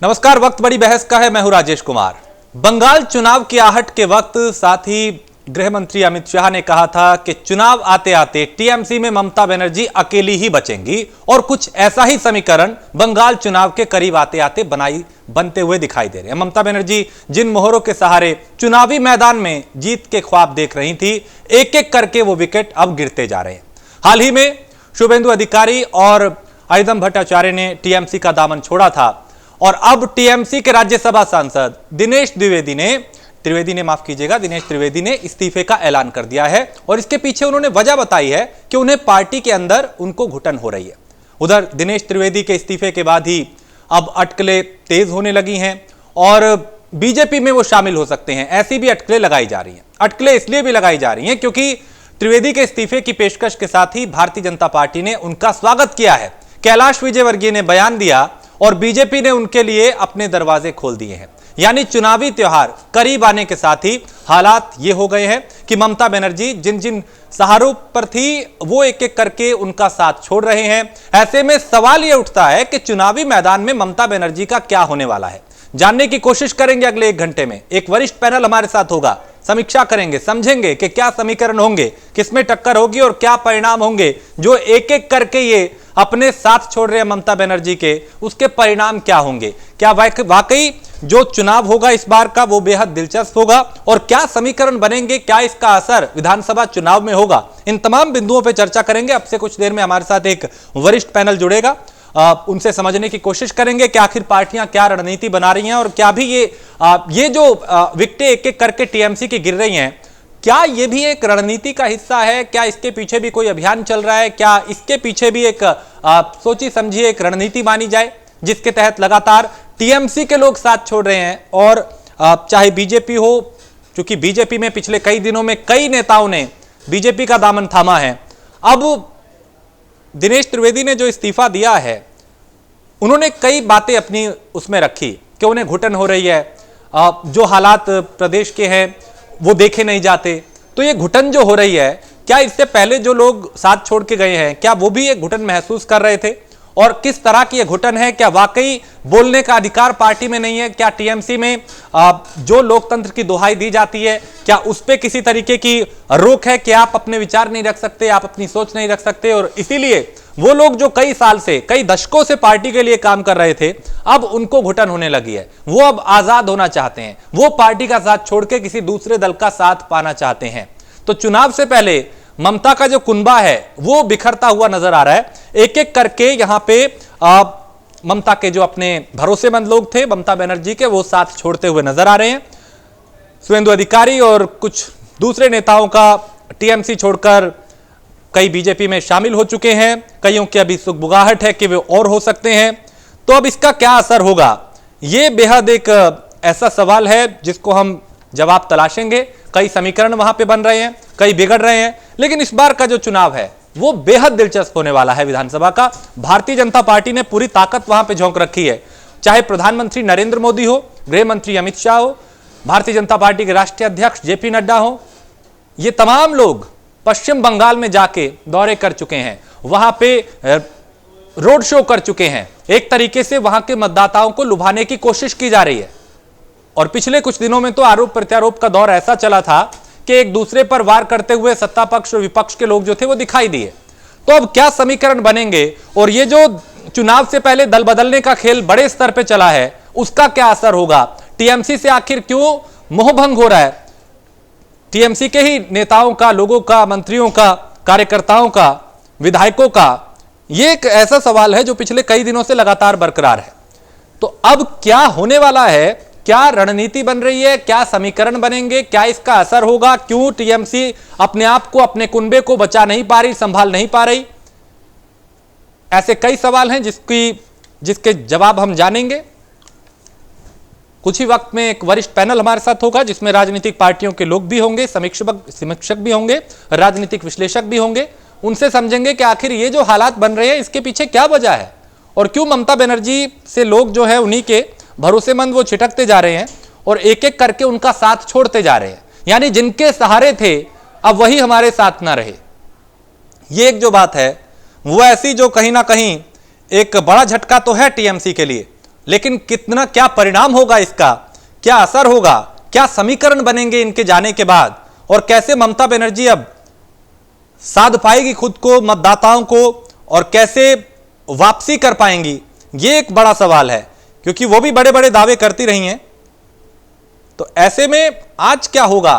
नमस्कार। वक्त बड़ी बहस का है। मैं हूं राजेश कुमार। बंगाल चुनाव की आहट के वक्त साथ ही गृह मंत्री अमित शाह ने कहा था कि चुनाव आते आते टीएमसी में ममता बनर्जी अकेली ही बचेंगी और कुछ ऐसा ही समीकरण बंगाल चुनाव के करीब आते आते बनते हुए दिखाई दे रहे हैं। ममता बनर्जी जिन मोहरों के सहारे चुनावी मैदान में जीत के ख्वाब देख रही थी, एक एक करके वो विकेट अब गिरते जा रहे हैं। हाल ही में शुभेंदु अधिकारी और आयुधम भट्टाचार्य ने टीएमसी का दामन छोड़ा था और अब टीएमसी के राज्यसभा सांसद दिनेश त्रिवेदी ने इस्तीफे का ऐलान कर दिया है और इसके पीछे उन्होंने वजह बताई है कि उन्हें पार्टी के अंदर उनको घुटन हो रही है। उधर दिनेश त्रिवेदी के इस्तीफे के बाद ही अब अटकलें तेज होने लगी हैं और बीजेपी में वो शामिल हो सकते हैं, ऐसी भी अटकलें लगाई जा रही हैं। अटकलें इसलिए भी लगाई जा रही हैं क्योंकि त्रिवेदी के इस्तीफे की पेशकश के साथ ही भारतीय जनता पार्टी ने उनका स्वागत किया है। कैलाश विजयवर्गीय ने बयान दिया और बीजेपी ने उनके लिए अपने दरवाजे खोल दिए हैं। यानी चुनावी त्योहार करीब आने के साथ ही हालात ये हो गए हैं कि ममता बनर्जी जिन जिन सहारों पर थी वो एक एक करके उनका साथ छोड़ रहे हैं। ऐसे में सवाल ये उठता है कि चुनावी मैदान में ममता बनर्जी का क्या होने वाला है। जानने की कोशिश करेंगे अगले 1 घंटे में। एक वरिष्ठ पैनल हमारे साथ होगा, समीक्षा करेंगे, समझेंगे कि क्या समीकरण होंगे, किसमें टक्कर होगी और क्या परिणाम होंगे जो एक एक करके ये अपने साथ छोड़ रहे हैं ममता बनर्जी के, उसके परिणाम क्या होंगे। क्या वाकई जो चुनाव होगा इस बार का वो बेहद दिलचस्प होगा और क्या समीकरण बनेंगे, क्या इसका असर विधानसभा चुनाव में होगा। इन तमाम बिंदुओं पर चर्चा करेंगे। अब से कुछ देर में हमारे साथ एक वरिष्ठ पैनल जुड़ेगा, उनसे समझने की कोशिश करेंगे कि आखिर पार्टियां क्या रणनीति बना रही हैं और क्या भी ये जो विकेटें एक एक करके टीएमसी की गिर रही हैं, क्या ये भी एक रणनीति का हिस्सा है। क्या इसके पीछे भी कोई अभियान चल रहा है, क्या इसके पीछे भी एक सोची समझी एक रणनीति मानी जाए जिसके तहत लगातार टीएमसी के लोग साथ छोड़ रहे हैं और चाहे बीजेपी हो, क्योंकि बीजेपी में पिछले कई दिनों में कई नेताओं ने बीजेपी का दामन थामा है। अब दिनेश त्रिवेदी ने जो इस्तीफा दिया है, उन्होंने कई बातें अपनी उसमें रखी कि उन्हें घुटन हो रही है, जो हालात प्रदेश के हैं वो देखे नहीं जाते। तो ये घुटन जो हो रही है, क्या इससे पहले जो लोग साथ छोड़ के गए हैं क्या वो भी एक घुटन महसूस कर रहे थे और किस तरह की ये घुटन है। क्या वाकई बोलने का अधिकार पार्टी में नहीं है। क्या टीएमसी में जो लोकतंत्र की दुहाई दी जाती है क्या उस पर किसी तरीके की रोक है कि आप अपने विचार नहीं रख सकते, आप अपनी सोच नहीं रख सकते और इसीलिए वो लोग जो कई साल से, कई दशकों से पार्टी के लिए काम कर रहे थे, अब उनको घुटन होने लगी है। वो अब आजाद होना चाहते हैं, वो पार्टी का साथ छोड़ के किसी दूसरे दल का साथ पाना चाहते हैं। तो चुनाव से पहले ममता का जो कुनबा है वो बिखरता हुआ नजर आ रहा है। एक एक करके यहां पे ममता के जो अपने भरोसेमंद लोग थे ममता बनर्जी के, वो साथ छोड़ते हुए नजर आ रहे हैं। शुभेंदु अधिकारी और कुछ दूसरे नेताओं का टीएमसी छोड़कर कई बीजेपी में शामिल हो चुके हैं। कईयों की अभी सुगबुगाहट है कि वे और हो सकते हैं। तो अब इसका क्या असर होगा, ये बेहद एक ऐसा सवाल है जिसको हम जवाब तलाशेंगे। कई समीकरण वहां पे बन रहे हैं, कई बिगड़ रहे हैं, लेकिन इस बार का जो चुनाव है वो बेहद दिलचस्प होने वाला है विधानसभा का। भारतीय जनता पार्टी ने पूरी ताकत वहां पे झोंक रखी है। चाहे प्रधानमंत्री नरेंद्र मोदी हो, गृह मंत्री अमित शाह हो, भारतीय जनता पार्टी के राष्ट्रीय अध्यक्ष जेपी नड्डा हो, ये तमाम लोग पश्चिम बंगाल में जाके दौरे कर चुके हैं, वहां पे रोड शो कर चुके हैं। एक तरीके से वहां के मतदाताओं को लुभाने की कोशिश की जा रही है। और पिछले कुछ दिनों में तो आरोप प्रत्यारोप का दौर ऐसा चला था कि एक दूसरे पर वार करते हुए सत्ता पक्ष और विपक्ष के लोग जो थे वो दिखाई दिए। तो अब क्या समीकरण बनेंगे और ये जो चुनाव से पहले दल बदलने का खेल बड़े स्तर पर चला है उसका क्या असर होगा। टीएमसी से आखिर क्यों मोहभंग हो रहा है, टीएमसी के ही नेताओं का, लोगों का, मंत्रियों का, कार्यकर्ताओं का, विधायकों का, यह एक ऐसा सवाल है जो पिछले कई दिनों से लगातार बरकरार है। तो अब क्या होने वाला है, क्या रणनीति बन रही है, क्या समीकरण बनेंगे, क्या इसका असर होगा, क्यों टीएमसी अपने आप को, अपने कुनबे को बचा नहीं पा रही, संभाल नहीं पा रही। ऐसे कई सवाल हैं जिसके जवाब हम जानेंगे। कुछ ही वक्त में एक वरिष्ठ पैनल हमारे साथ होगा जिसमें राजनीतिक पार्टियों के लोग भी होंगे, समीक्षक भी होंगे, राजनीतिक विश्लेषक भी होंगे। उनसे समझेंगे कि आखिर ये जो हालात बन रहे हैं इसके पीछे क्या वजह है और क्यों ममता बनर्जी से लोग जो है उन्हीं के भरोसेमंद वो छिटकते जा रहे हैं और एक एक करके उनका साथ छोड़ते जा रहे हैं। यानी जिनके सहारे थे अब वही हमारे साथ ना रहे। ये एक जो बात है वो ऐसी जो कहीं ना कहीं एक बड़ा झटका तो है टीएमसी के लिए, लेकिन कितना क्या परिणाम होगा इसका, क्या असर होगा, क्या समीकरण बनेंगे इनके जाने के बाद, और कैसे ममता बनर्जी अब साध पाएगी खुद को, मतदाताओं को, और कैसे वापसी कर पाएंगी, ये एक बड़ा सवाल है, क्योंकि वो भी बड़े बड़े दावे करती रही हैं। तो ऐसे में आज क्या होगा,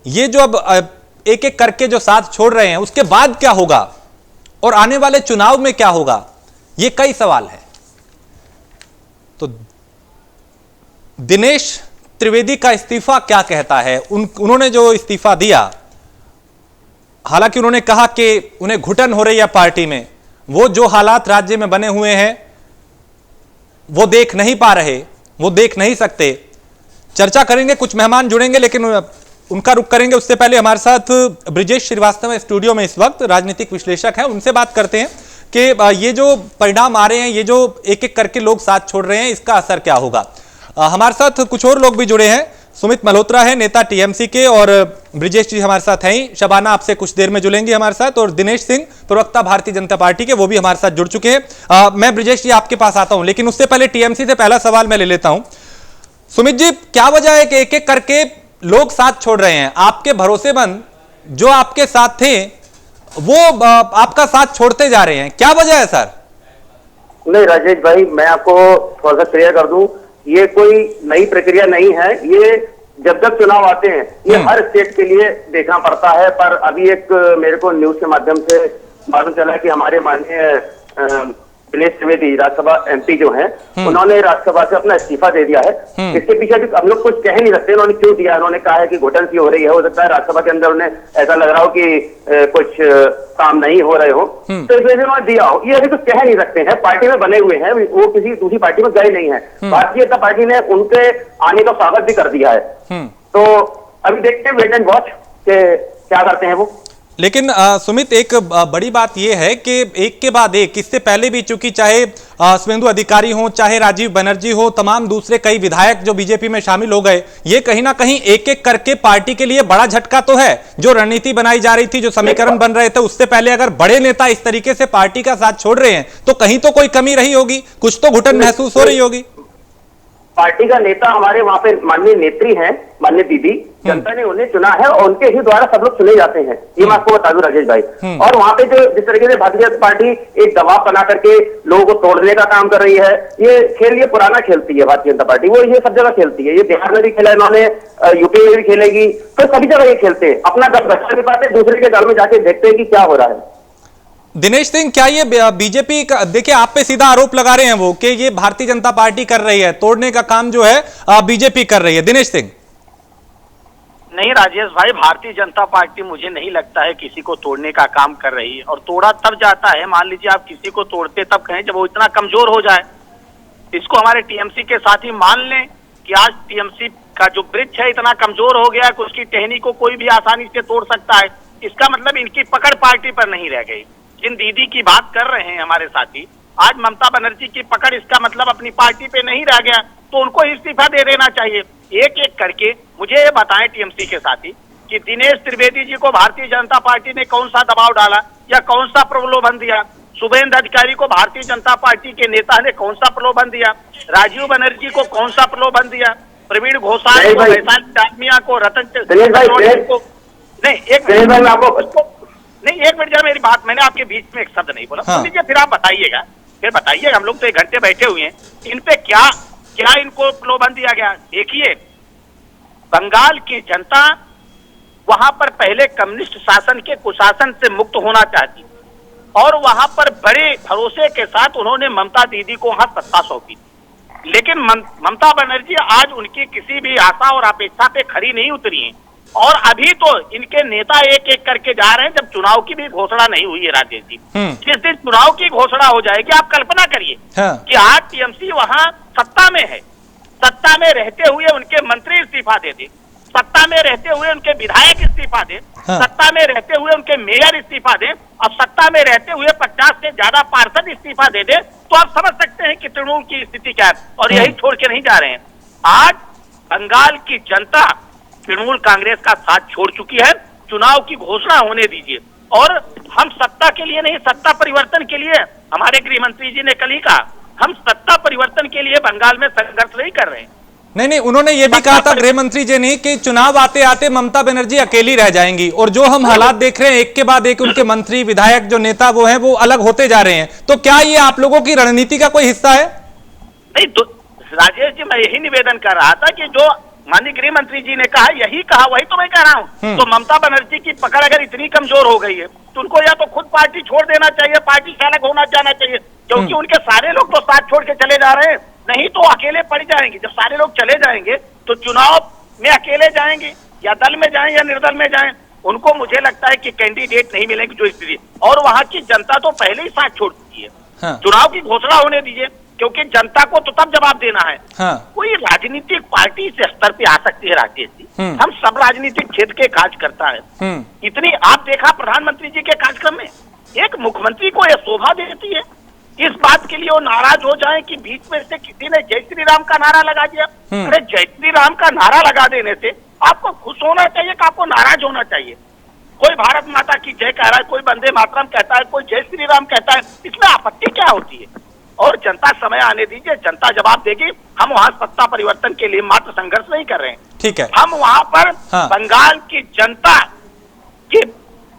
ये जो अब एक एक करके जो साथ छोड़ रहे हैं उसके बाद क्या होगा, और आने वाले चुनाव में क्या होगा, ये कई सवाल हैं। तो दिनेश त्रिवेदी का इस्तीफा क्या कहता है, उन्होंने जो इस्तीफा दिया, हालांकि उन्होंने कहा कि उन्हें घुटन हो रही है पार्टी में, वो जो हालात राज्य में बने हुए हैं वो देख नहीं पा रहे, वो देख नहीं सकते। चर्चा करेंगे, कुछ मेहमान जुड़ेंगे, लेकिन उनका रुख करेंगे उससे पहले हमारे साथ ब्रिजेश श्रीवास्तव स्टूडियो में इस वक्त राजनीतिक विश्लेषक हैं, उनसे बात करते हैं कि ये जो परिणाम आ रहे हैं, ये जो एक एक करके लोग साथ छोड़ रहे हैं, इसका असर क्या होगा। हमारे साथ कुछ और लोग भी जुड़े हैं, सुमित मल्होत्रा है नेता टीएमसी के, और ब्रिजेश जी हमारे साथ हैं ही, शबाना आपसे कुछ देर में जुड़ेंगे हमारे साथ, और दिनेश सिंह प्रवक्ता भारतीय जनता पार्टी के, वो भी हमारे साथ जुड़ चुके हैं। मैं ब्रिजेश जी आपके पास आता हूं, लेकिन उससे पहले टीएमसी से पहला सवाल मैं ले लेता हूं। सुमित जी, क्या वजह है कि एक एक करके लोग साथ छोड़ रहे हैं? आपके भरोसेमंद जो आपके साथ थे वो आपका साथ छोड़ते जा रहे हैं, क्या वजह है सर? नहीं राजेश भाई, मैं आपको थोड़ा सा क्लियर कर दूं, ये कोई नई प्रक्रिया नहीं है। ये जब जब चुनाव आते हैं ये हर स्टेट के लिए देखना पड़ता है। पर अभी एक मेरे को न्यूज के माध्यम से मालूम चला कि हमारे माननीय दिनेश त्रिवेदी राज्यसभा एमपी जो हैं, उन्होंने राज्यसभा से अपना इस्तीफा दे दिया है। इसके पीछे भी हम लोग कुछ कह नहीं सकते उन्होंने क्यों दिया। उन्होंने कहा है कि घुटन सी हो रही है, हो सकता है राज्यसभा के अंदर उन्हें ऐसा लग रहा हो कि कुछ काम नहीं हो रहे हो, तो इस वजह से उन्होंने दिया हो। ये अभी कुछ कह नहीं सकते हैं, पार्टी में बने हुए हैं, वो किसी दूसरी पार्टी में गए नहीं है। भारतीय जनता पार्टी ने उनके आने का स्वागत भी कर दिया है। तो अभी देखते हैं, वेट एंड वॉच के क्या करते हैं वो। लेकिन सुमित, एक बड़ी बात यह है कि एक के बाद एक, इससे पहले भी चूंकि चाहे शुभेंदु अधिकारी हो, चाहे राजीव बनर्जी हो, तमाम दूसरे कई विधायक जो बीजेपी में शामिल हो गए, ये कहीं ना कहीं एक एक करके पार्टी के लिए बड़ा झटका तो है। जो रणनीति बनाई जा रही थी, जो समीकरण बन रहे थे, उससे पहले अगर बड़े नेता इस तरीके से पार्टी का साथ छोड़ रहे हैं तो कहीं तो कोई कमी रही होगी, कुछ तो घुटन महसूस हो रही होगी। पार्टी का नेता हमारे वहां पे माननीय नेत्री हैं, माननीय दीदी, जनता ने उन्हें चुना है और उनके ही द्वारा सब लोग चुने जाते हैं, ये मैं आपको बता दूं राजेश भाई। और वहां पे जो जिस तरीके से भारतीय जनता पार्टी एक दबाव बना करके लोगों को तोड़ने का काम कर रही है, ये खेल ये पुराना खेलती है भारतीय जनता पार्टी। वो ये सब जगह खेलती है, ये बिहार में भी खेला इन्होंने, यूपी में भी खेलेगी, तो सभी जगह ये खेलते हैं। अपना घर बच्चा नहीं पाते, दूसरे के घर में जाके देखते हैं कि क्या हो रहा है। दिनेश सिंह, क्या ये बीजेपी का, देखिए आप पे सीधा आरोप लगा रहे हैं वो कि ये भारतीय जनता पार्टी कर रही है, तोड़ने का काम जो है बीजेपी कर रही है। दिनेश सिंह, नहीं राजेश भाई, भारतीय जनता पार्टी मुझे नहीं लगता है किसी को तोड़ने का काम कर रही है। और तोड़ा तब जाता है, मान लीजिए आप किसी को तोड़ते तब कहें जब वो इतना कमजोर हो जाए। इसको हमारे टीएमसी के साथ ही मान लें कि आज टीएमसी का जो वृक्ष है इतना कमजोर हो गया कि उसकी टहनी को कोई भी आसानी से तोड़ सकता है। इसका मतलब इनकी पकड़ पार्टी पर नहीं रह गई। जिन दीदी की बात कर रहे हैं हमारे साथी, आज ममता बनर्जी की पकड़, इसका मतलब अपनी पार्टी पे नहीं रह गया, तो उनको इस्तीफा दे देना चाहिए। एक एक करके मुझे ये बताएं टीएमसी के साथी कि दिनेश त्रिवेदी जी को भारतीय जनता पार्टी ने कौन सा दबाव डाला या कौन सा प्रलोभन दिया? शुभेंदु अधिकारी को भारतीय जनता पार्टी के नेता ने कौन सा प्रलोभन दिया? राजीव बनर्जी को कौन सा प्रलोभन दिया? प्रवीण घोषाल को, वैशाली डालमिया को, रतन को, नहीं एक मिनट जरा मेरी बात, मैंने आपके बीच में एक शब्द नहीं बोला। सुन लीजिए, फिर आप बताइएगा, फिर बताइएगा। हम लोग तो एक घंटे बैठे हुए हैं, इन पे क्या क्या इनको प्रलोभन दिया गया? देखिए, बंगाल की जनता वहां पर पहले कम्युनिस्ट शासन के कुशासन से मुक्त होना चाहती और वहां पर बड़े भरोसे के साथ उन्होंने ममता दीदी को वहां सत्ता सौंपी। लेकिन ममता बनर्जी आज उनकी किसी भी आशा और अपेक्षा पे खरी नहीं उतरी है। और अभी तो इनके नेता एक एक करके जा रहे हैं, जब चुनाव की भी घोषणा नहीं हुई है राजेश जी। जिस दिन चुनाव की घोषणा हो जाएगी, आप कल्पना करिए कि आज टीएमसी वहां सत्ता में है, सत्ता में रहते हुए उनके मंत्री इस्तीफा दे दे, सत्ता में रहते हुए उनके विधायक इस्तीफा दे, सत्ता में रहते हुए उनके मेयर इस्तीफा दे, अब सत्ता में रहते हुए 50 से ज्यादा पार्षद इस्तीफा दे दे, तो आप समझ सकते हैं कि तृणमूल की स्थिति क्या है। और यही छोड़ के नहीं जा रहे हैं। आज बंगाल की जनता तृणमूल कांग्रेस का साथ छोड़ चुकी है। चुनाव की घोषणा होने दीजिए। और हम सत्ता के लिए नहीं, सत्ता परिवर्तन के लिए, हमारे गृह मंत्री जी ने कल ही कहा, हम सत्ता परिवर्तन के लिए बंगाल में संघर्ष नहीं कर रहे हैं। नहीं, उन्होंने ये भी कहा था गृह मंत्री जी ने कि चुनाव आते आते ममता बनर्जी अकेली रह जाएंगी, और जो हम हालात देख रहे हैं एक के बाद एक उनके मंत्री विधायक जो नेता वो हैं वो अलग होते जा रहे हैं, तो क्या ये आप लोगों की रणनीति का कोई हिस्सा है? नहीं तो राजेश जी, मैं यही निवेदन कर रहा था कि जो माननीय गृह मंत्री जी ने कहा यही कहा, वही तो मैं कह रहा हूँ। तो ममता बनर्जी की पकड़ अगर इतनी कमजोर हो गई है तो उनको या तो खुद पार्टी छोड़ देना चाहिए, पार्टी से अलग होना जाना चाहिए, क्योंकि उनके सारे लोग तो साथ छोड़ के चले जा रहे हैं, नहीं तो अकेले पड़ जाएंगे। जब सारे लोग चले जाएंगे तो चुनाव में अकेले जाएंगे, या दल में जाएं या निर्दल में जाएं, उनको मुझे लगता है कि कैंडिडेट नहीं मिलेंगे जो स्थिति। और वहां की जनता तो पहले ही साथ छोड़ चुकी है। हाँ। चुनाव की घोषणा होने दीजिए, क्योंकि जनता को तो तब जवाब देना है। हाँ। कोई राजनीतिक पार्टी इस स्तर पे आ सकती है राजेश जी? हम सब राजनीतिक क्षेत्र के कार्यकर्ता है। इतनी आप देखा प्रधानमंत्री जी के कार्यक्रम में एक मुख्यमंत्री को यह शोभा देती है इस बात के लिए वो नाराज हो जाए कि बीच में से किसी ने जय श्री राम का नारा लगा दिया। अरे जय श्री राम का नारा लगा देने से आपको खुश होना चाहिए कि आपको नाराज होना चाहिए? कोई भारत माता की जय कह रहा है, कोई वंदे मातरम कहता है, कोई जय श्री राम कहता है, इसमें आपत्ति क्या होती है? और जनता समय आने दीजिए, जनता जवाब देगी। हम वहां सत्ता परिवर्तन के लिए मात्र संघर्ष नहीं कर रहे हैं, ठीक है। हम वहां पर हाँ। बंगाल की जनता के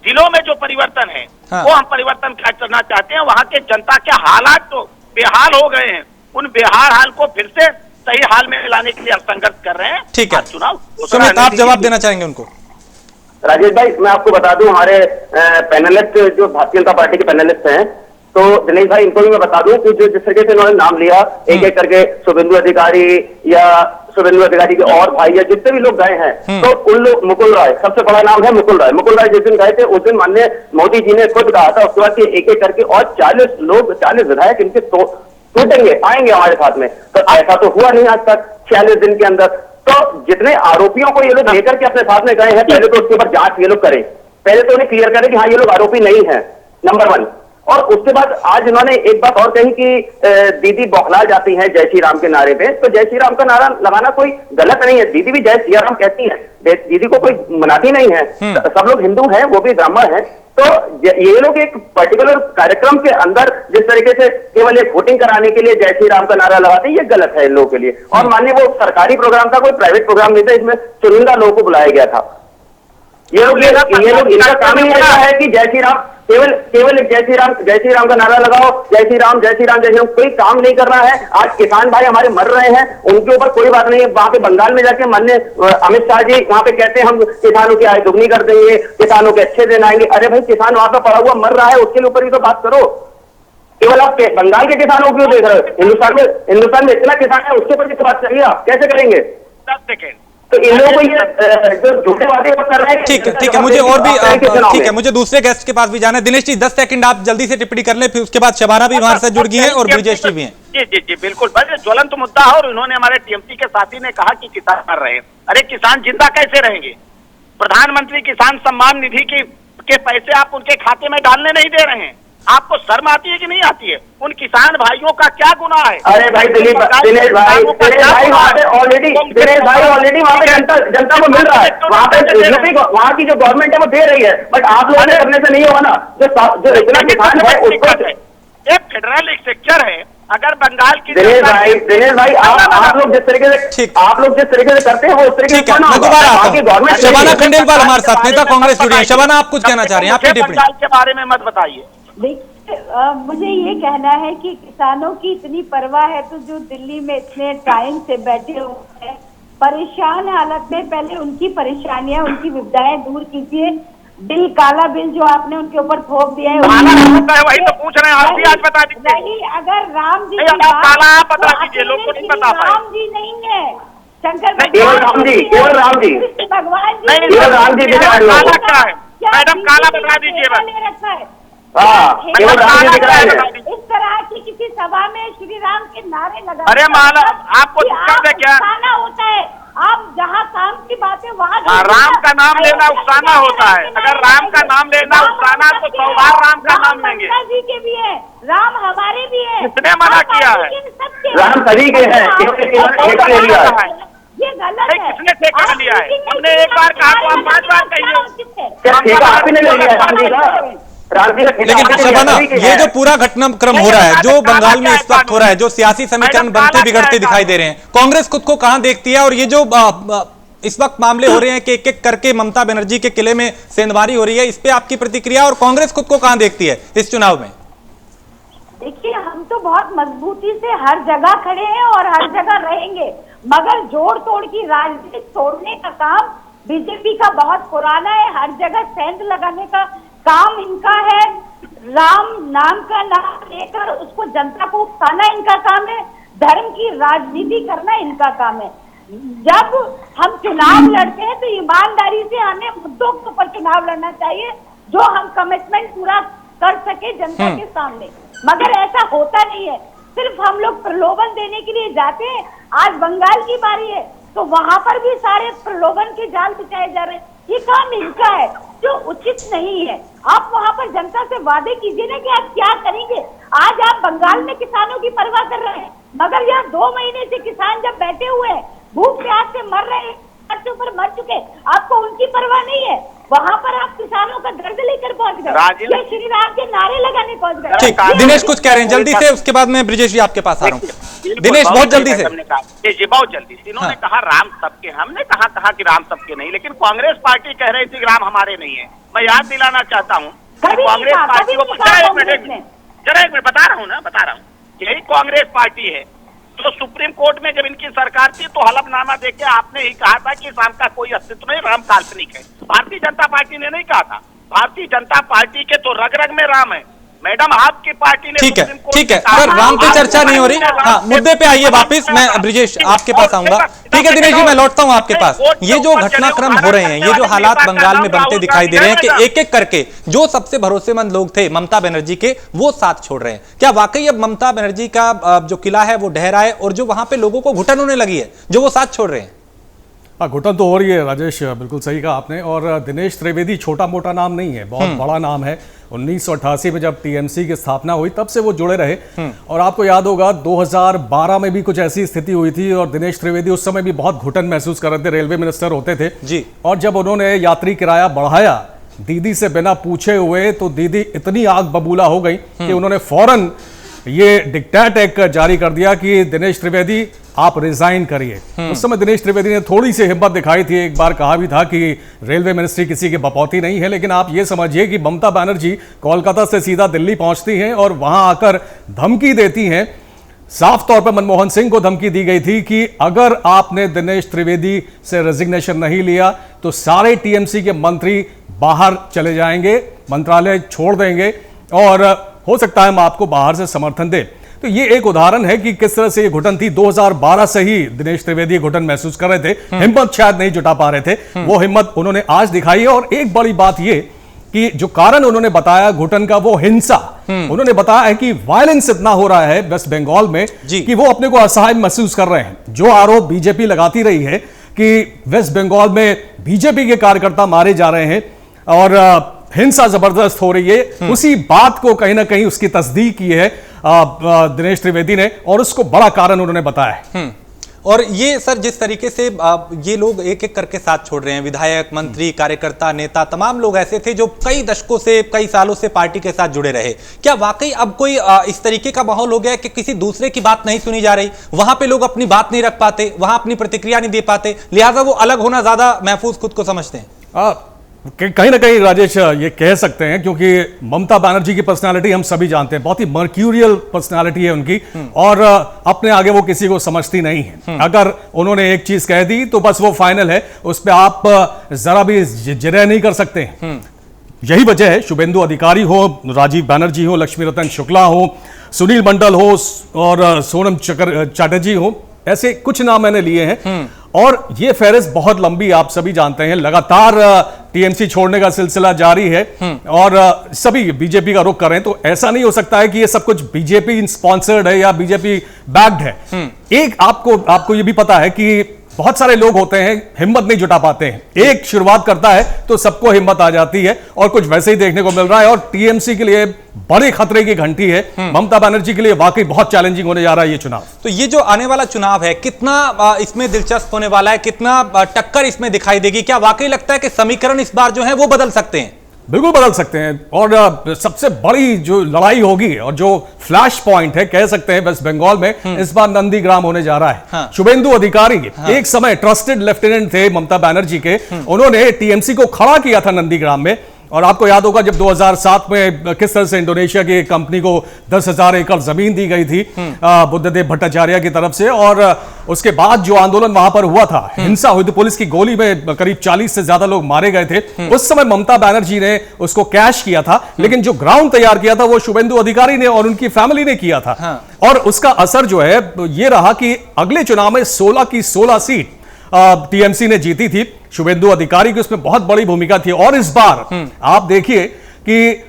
दिलों में जो परिवर्तन है हाँ। वो हम परिवर्तन करना चाहते हैं। वहां के जनता के हालात तो बेहाल हो गए हैं, उन बेहाल हाल को फिर से सही हाल में लाने के लिए हम संघर्ष कर रहे हैं। ठीक है, चुनाव सुमित आप जवाब देना चाहेंगे उनको? राजेश भाई, मैं आपको बता दूं, हमारे पैनलिस्ट जो भारतीय जनता पार्टी के पैनलिस्ट हैं, तो दिनेश भाई इनको भी मैं बता दूं कि जो जिस तरीके से इन्होंने नाम लिया एक एक करके, शुभेंदु अधिकारी या शुभेंदु अधिकारी के और भाई या जितने भी लोग गए हैं, तो उन लोग, मुकुल राय सबसे बड़ा नाम है। मुकुल राय जिस दिन गए थे उस दिन माननीय मोदी जी ने खुद कहा था उसके बाद कि एक एक करके और 40 विधायक इनके टूटेंगे, आएंगे हमारे साथ में। तो ऐसा तो हुआ नहीं आज तक 46 दिन के अंदर। तो जितने आरोपियों को ये लोग लेकर के अपने साथ में गए हैं, पहले तो उसके ऊपर जांच ये लोग करें, पहले तो उन्हें क्लियर करें कि हाँ ये लोग आरोपी नहीं है, नंबर 1। और उसके बाद आज इन्होंने एक बात और कही कि दीदी बौखला जाती हैं जय श्री राम के नारे पे। तो जय श्री राम का नारा लगाना कोई गलत नहीं है, दीदी भी जय श्री राम कहती है, दीदी को कोई मनाती नहीं है। सब लोग हिंदू हैं, वो भी ब्राह्मण हैं। तो ये लोग एक पर्टिकुलर कार्यक्रम के अंदर जिस तरीके से केवल एक वोटिंग कराने के लिए जय श्री राम का नारा लगाते हैं, ये गलत है इन लोगों के लिए। और मानिए वो सरकारी प्रोग्राम था, कोई प्राइवेट प्रोग्राम नहीं था, इसमें चुनिंदा लोगों को बुलाया गया था। ये लोग इनका काम ही ऐसा है कि जय श्री राम, केवल एक जय श्री राम का नारा लगाओ, जय श्री राम, कोई काम नहीं करना है। आज किसान भाई हमारे मर रहे हैं, उनके ऊपर कोई बात नहीं है। वहां पे बंगाल में जाके माननीय अमित शाह जी वहां पे कहते हैं हम किसानों की आय दुगनी कर देंगे, किसानों के अच्छे दिन आएंगे। अरे भाई, किसान वहां पे पड़ा हुआ मर रहा है, उसके ऊपर भी तो बात करो। केवल आप बंगाल के किसानों को देख रहे हो? हिंदुस्तान में इतना किसान है, उसके ऊपर किस बात करिए आप, कैसे करेंगे? 10 सेकेंड। तो इन लोगों को ये जो झूठे वादे कर रहे हैं। ठीक है, मुझे और भी ठीक है, मुझे दूसरे गेस्ट के पास भी जाना है। दिनेश जी 10 सेकंड आप जल्दी से टिप्पणी कर लें, फिर उसके बाद शबाना भी हमारे साथ जुड़ गई है और ब्रिजेश जी भी हैं। जी बिल्कुल, बस ज्वलंत मुद्दा है। और उन्होंने हमारे टीएमसी के साथी ने कहा कि किसान मर रहे हैं। अरे किसान जिंदा कैसे रहेंगे? प्रधानमंत्री किसान सम्मान निधि के पैसे आप उनके खाते में डालने नहीं दे रहे हैं। आपको शर्म आती है कि नहीं आती है? उन किसान भाइयों का क्या गुनाह है? अरे भाई दिनेश भाई वहाँ पे ऑलरेडी वहाँ पे जनता को मिल रहा है। वहाँ पे वहाँ की जो गवर्नमेंट है वो दे रही है, बट आप लोगों ने करने से नहीं होगा ना। जो इतना किसान है उसको एक फेडरल स्ट्रक्चर है। अगर बंगाल की दिनेश भाई आप लोग जिस तरीके से करते हैं वो उस तरीके से गवर्नमेंट। शबाना खंडेलवाल हमारे साथ, नेता कांग्रेस जुड़ी है। शबाना आप कुछ कहना चाह रहे हैं, आपकी टिप्पणी के बारे में मत बताइए। देखिए, मुझे ये कहना है कि किसानों की इतनी परवाह है तो जो दिल्ली में इतने टाइम से बैठे हुए हैं परेशान हालत में, पहले उनकी परेशानियां, उनकी विपदाएं दूर कीजिए। बिल, काला बिल जो आपने उनके ऊपर थोप दिया है, वही तो पूछ रहे हैं। आप भी आज बता दीजिए। नहीं, अगर राम जी काला बता दीजिए, लोग को नहीं बता पाए। राम जी नहीं है, शंकर केवल राम जी भगवान जी, केवल राम जी काला क्या है? मैडम काला बता दीजिए बस। रखा है केवल राम जी दिख रहा है। इस तरह की किसी सभा में श्री राम के नारे लगा, अरे माला आपको दिक्कत है क्या? उकसाना होता है। आप जहाँ काम की बात है वहाँ राम का नाम लेना उकसाना होता है। अगर राम का नाम लेना उकसाना तो 100 बार राम का नाम लेंगे। जी के भी है, राम हमारे भी है। किसने मना किया है? राम सभी के हैं, ये गलत है। किसने ठेका लिया है? हमने एक बार कहा तो आप 5 बार कहिए। ठेका आपने ले लिया है? लेकिन शबाना, ये जो पूरा घटनाक्रम हो रहा है, जो बंगाल में इस वक्त हो रहा है, जो सियासी समीकरण बनते बिगड़ते दिखाई दे रहे हैं, कांग्रेस खुद को कहां देखती है? और ये जो इस वक्त मामले हो रहे हैं कि एक एक करके ममता बनर्जी के किले में सेंधमारी हो रही है, इस पे आपकी प्रतिक्रिया, और कांग्रेस खुद को कहां देखती है इस चुनाव में? देखिए, हम तो बहुत मजबूती से हर जगह खड़े हैं और हर जगह रहेंगे, मगर जोड़ तोड़ की राजनीति तोड़ने का काम बीजेपी का बहुत पुराना है। हर जगह सेंध लगाने का काम इनका है। राम नाम का नाम लेकर उसको जनता को उकसाना इनका काम है। धर्म की राजनीति करना इनका काम है। जब हम चुनाव लड़ते हैं तो ईमानदारी से हमें मुद्दों के ऊपर चुनाव लड़ना चाहिए, जो हम कमिटमेंट पूरा कर सके जनता के सामने। मगर ऐसा होता नहीं है, सिर्फ हम लोग प्रलोभन देने के लिए जाते हैं। आज बंगाल की बारी है तो वहां पर भी सारे प्रलोभन के जाल बिछाए जा रहे हैं। ये काम इनका है जो उचित नहीं है। आप वहां पर जनता से वादे कीजिए ना कि आप क्या करेंगे। आज आप बंगाल में किसानों की परवाह कर रहे हैं, मगर यहाँ 2 महीने से किसान जब बैठे हुए हैं, भूख प्यास से मर रहे हैं, ऊपर मर चुके, आपको उनकी परवाह नहीं है। वहाँ पर आप किसानों का दर्द लेकर पहुंच गए, ये श्री राम के नारे लगाने पहुंच गए। ठीक, दिनेश कुछ कह रहे हैं जल्दी से, उसके बाद मैं ब्रिजेश जी आपके पास आ रहा हूँ। दिनेश बहुत जल्दी से। बहुत जल्दी से इन्होंने कहा राम सबके, हमने कहा कि राम सबके नहीं, लेकिन कांग्रेस पार्टी कह रही थी कि राम हमारे नहीं है। मैं याद दिलाना चाहता हूँ कांग्रेस पार्टी को, जरा एक मिनट बता रहा हूँ, यही कांग्रेस पार्टी है तो सुप्रीम कोर्ट में जब इनकी सरकार थी तो हलफनामा देके आपने ही कहा था कि राम का कोई अस्तित्व नहीं, राम काल्पनिक है। भारतीय जनता पार्टी ने नहीं कहा था। भारतीय जनता पार्टी के तो रग रग में राम है। मैडम, आपकी पार्टी ने ठीक है सर, राम पे चर्चा नहीं हो रही। हाँ, मुद्दे पे आइए वापस। मैं ब्रिजेश आपके पास आऊंगा। ठीक है दिनेश जी, मैं लौटता हूं आपके पास। ये जो घटनाक्रम हो रहे हैं, ये जो हालात बंगाल में बनते दिखाई दे रहे हैं कि एक एक करके जो सबसे भरोसेमंद लोग थे ममता बनर्जी के, वो साथ छोड़ रहे हैं। क्या वाकई अब ममता बनर्जी का जो किला है वो ढह रहा है और जो वहां पे लोगों को घुटन होने लगी है, जो वो साथ छोड़ रहे हैं? हाँ, घुटन तो हो रही है राजेश, बिल्कुल सही कहा आपने। और दिनेश त्रिवेदी छोटा मोटा नाम नहीं है, बहुत बड़ा नाम है। 1988 में जब टीएमसी की स्थापना हुई तब से वो जुड़े रहे। और आपको याद होगा 2012 में भी कुछ ऐसी स्थिति हुई थी और दिनेश त्रिवेदी उस समय भी बहुत घुटन महसूस कर रहे थे, रेलवे मिनिस्टर होते थे जी। और जब उन्होंने यात्री किराया बढ़ाया दीदी से बिना पूछे हुए, तो दीदी इतनी आग बबूला हो गई कि उन्होंने फौरन ये डिक्टेट एक जारी कर दिया कि दिनेश त्रिवेदी आप रिजाइन करिए। उस समय दिनेश त्रिवेदी ने थोड़ी सी हिम्मत दिखाई थी, एक बार कहा भी था कि रेलवे मिनिस्ट्री किसी की बपौती नहीं है। लेकिन आप ये समझिए कि ममता बनर्जी कोलकाता से सीधा दिल्ली पहुंचती हैं और वहां आकर धमकी देती हैं। साफ तौर पर मनमोहन सिंह को धमकी दी गई थी कि अगर आपने दिनेश त्रिवेदी से रेजिग्नेशन नहीं लिया तो सारे टीएमसी के मंत्री बाहर चले जाएंगे, मंत्रालय छोड़ देंगे और हो सकता है हम आपको बाहर से समर्थन दें। तो ये एक उदाहरण है कि किस तरह से ये घुटन थी। 2012 से ही दिनेश त्रिवेदी घुटन महसूस कर रहे थे, हिम्मत शायद नहीं जुटा पा रहे थे, वो हिम्मत उन्होंने आज दिखाई है। और एक बड़ी बात ये कि जो कारण उन्होंने बताया घुटन का, वो हिंसा। उन्होंने बताया है कि वायलेंस इतना हो रहा है वेस्ट बंगाल में कि वो अपने को असहाय महसूस कर रहे हैं। जो आरोप बीजेपी लगाती रही है कि वेस्ट बंगाल में बीजेपी के कार्यकर्ता मारे जा रहे हैं और हिंसा जबरदस्त हो रही है, उसी बात को कहीं ना कहीं उसकी तस्दीक की है दिनेश त्रिवेदी ने और उसको बड़ा कारण उन्होंने बताया है। और ये सर जिस तरीके से ये लोग एक एक करके साथ छोड़ रहे हैं, विधायक, मंत्री, कार्यकर्ता, नेता, तमाम लोग ऐसे थे जो कई दशकों से, कई सालों से पार्टी के साथ जुड़े रहे। क्या वाकई अब कोई इस तरीके का माहौल हो गया है कि किसी दूसरे की बात नहीं सुनी जा रही, वहां पे लोग अपनी बात नहीं रख पाते, वहां अपनी प्रतिक्रिया नहीं दे पाते, लिहाजा वो अलग होना ज्यादा महफूज खुद को समझते हैं? कहीं ना कहीं राजेश ये कह सकते हैं, क्योंकि ममता बनर्जी की पर्सनालिटी हम सभी जानते हैं, बहुत ही मर्क्यूरियल पर्सनालिटी है उनकी और अपने आगे वो किसी को समझती नहीं है। अगर उन्होंने एक चीज कह दी तो बस वो फाइनल है, उस पर आप जरा भी जिरह नहीं कर सकते हैं। यही वजह है, शुभेंदु अधिकारी हो, राजीव बनर्जी हो, लक्ष्मी रतन शुक्ला हो, सुनील मंडल हो और सोनम चटर्जी हो, ऐसे कुछ नाम मैंने लिए हैं। और ये फहरिस्त बहुत लंबी, आप सभी जानते हैं, लगातार टीएमसी छोड़ने का सिलसिला जारी है और सभी बीजेपी का रुख कर रहे हैं। तो ऐसा नहीं हो सकता है कि ये सब कुछ बीजेपी स्पॉन्सर्ड है या बीजेपी बैक्ड है। एक आपको ये भी पता है कि बहुत सारे लोग होते हैं, हिम्मत नहीं जुटा पाते हैं, एक शुरुआत करता है तो सबको हिम्मत आ जाती है और कुछ वैसे ही देखने को मिल रहा है। और टीएमसी के लिए बड़े खतरे की घंटी है, ममता बनर्जी के लिए वाकई बहुत चैलेंजिंग होने जा रहा है ये चुनाव। तो ये जो आने वाला चुनाव है, कितना इसमें दिलचस्प होने वाला है, कितना टक्कर इसमें दिखाई देगी? क्या वाकई लगता है कि समीकरण इस बार जो है वो बदल सकते हैं? बिल्कुल बदल सकते हैं। और सबसे बड़ी जो लड़ाई होगी और जो फ्लैश पॉइंट है कह सकते हैं वेस्ट बंगाल में, इस बार नंदीग्राम होने जा रहा है। हाँ। शुभेंदु अधिकारी एक समय ट्रस्टेड लेफ्टिनेंट थे ममता बनर्जी के, उन्होंने टीएमसी को खड़ा किया था नंदीग्राम में। और आपको याद होगा जब 2007 में किस तरह से इंडोनेशिया की कंपनी को 10,000 एकड़ जमीन दी गई थी बुद्धदेव भट्टाचार्य की तरफ से, और उसके बाद जो आंदोलन वहां पर हुआ था, हिंसा हुई थी, पुलिस की गोली में करीब 40 से ज्यादा लोग मारे गए थे। उस समय ममता बनर्जी ने उसको कैश किया था, लेकिन जो ग्राउंड तैयार किया था वो शुभेंदु अधिकारी ने और उनकी फैमिली ने किया था। हाँ। और उसका असर जो है ये रहा कि अगले चुनाव में 16 की 16 सीट टीएमसी ने जीती थी। शुभेंदु अधिकारी की उसमें बहुत बड़ी भूमिका थी। और इस बार आप देखिए कि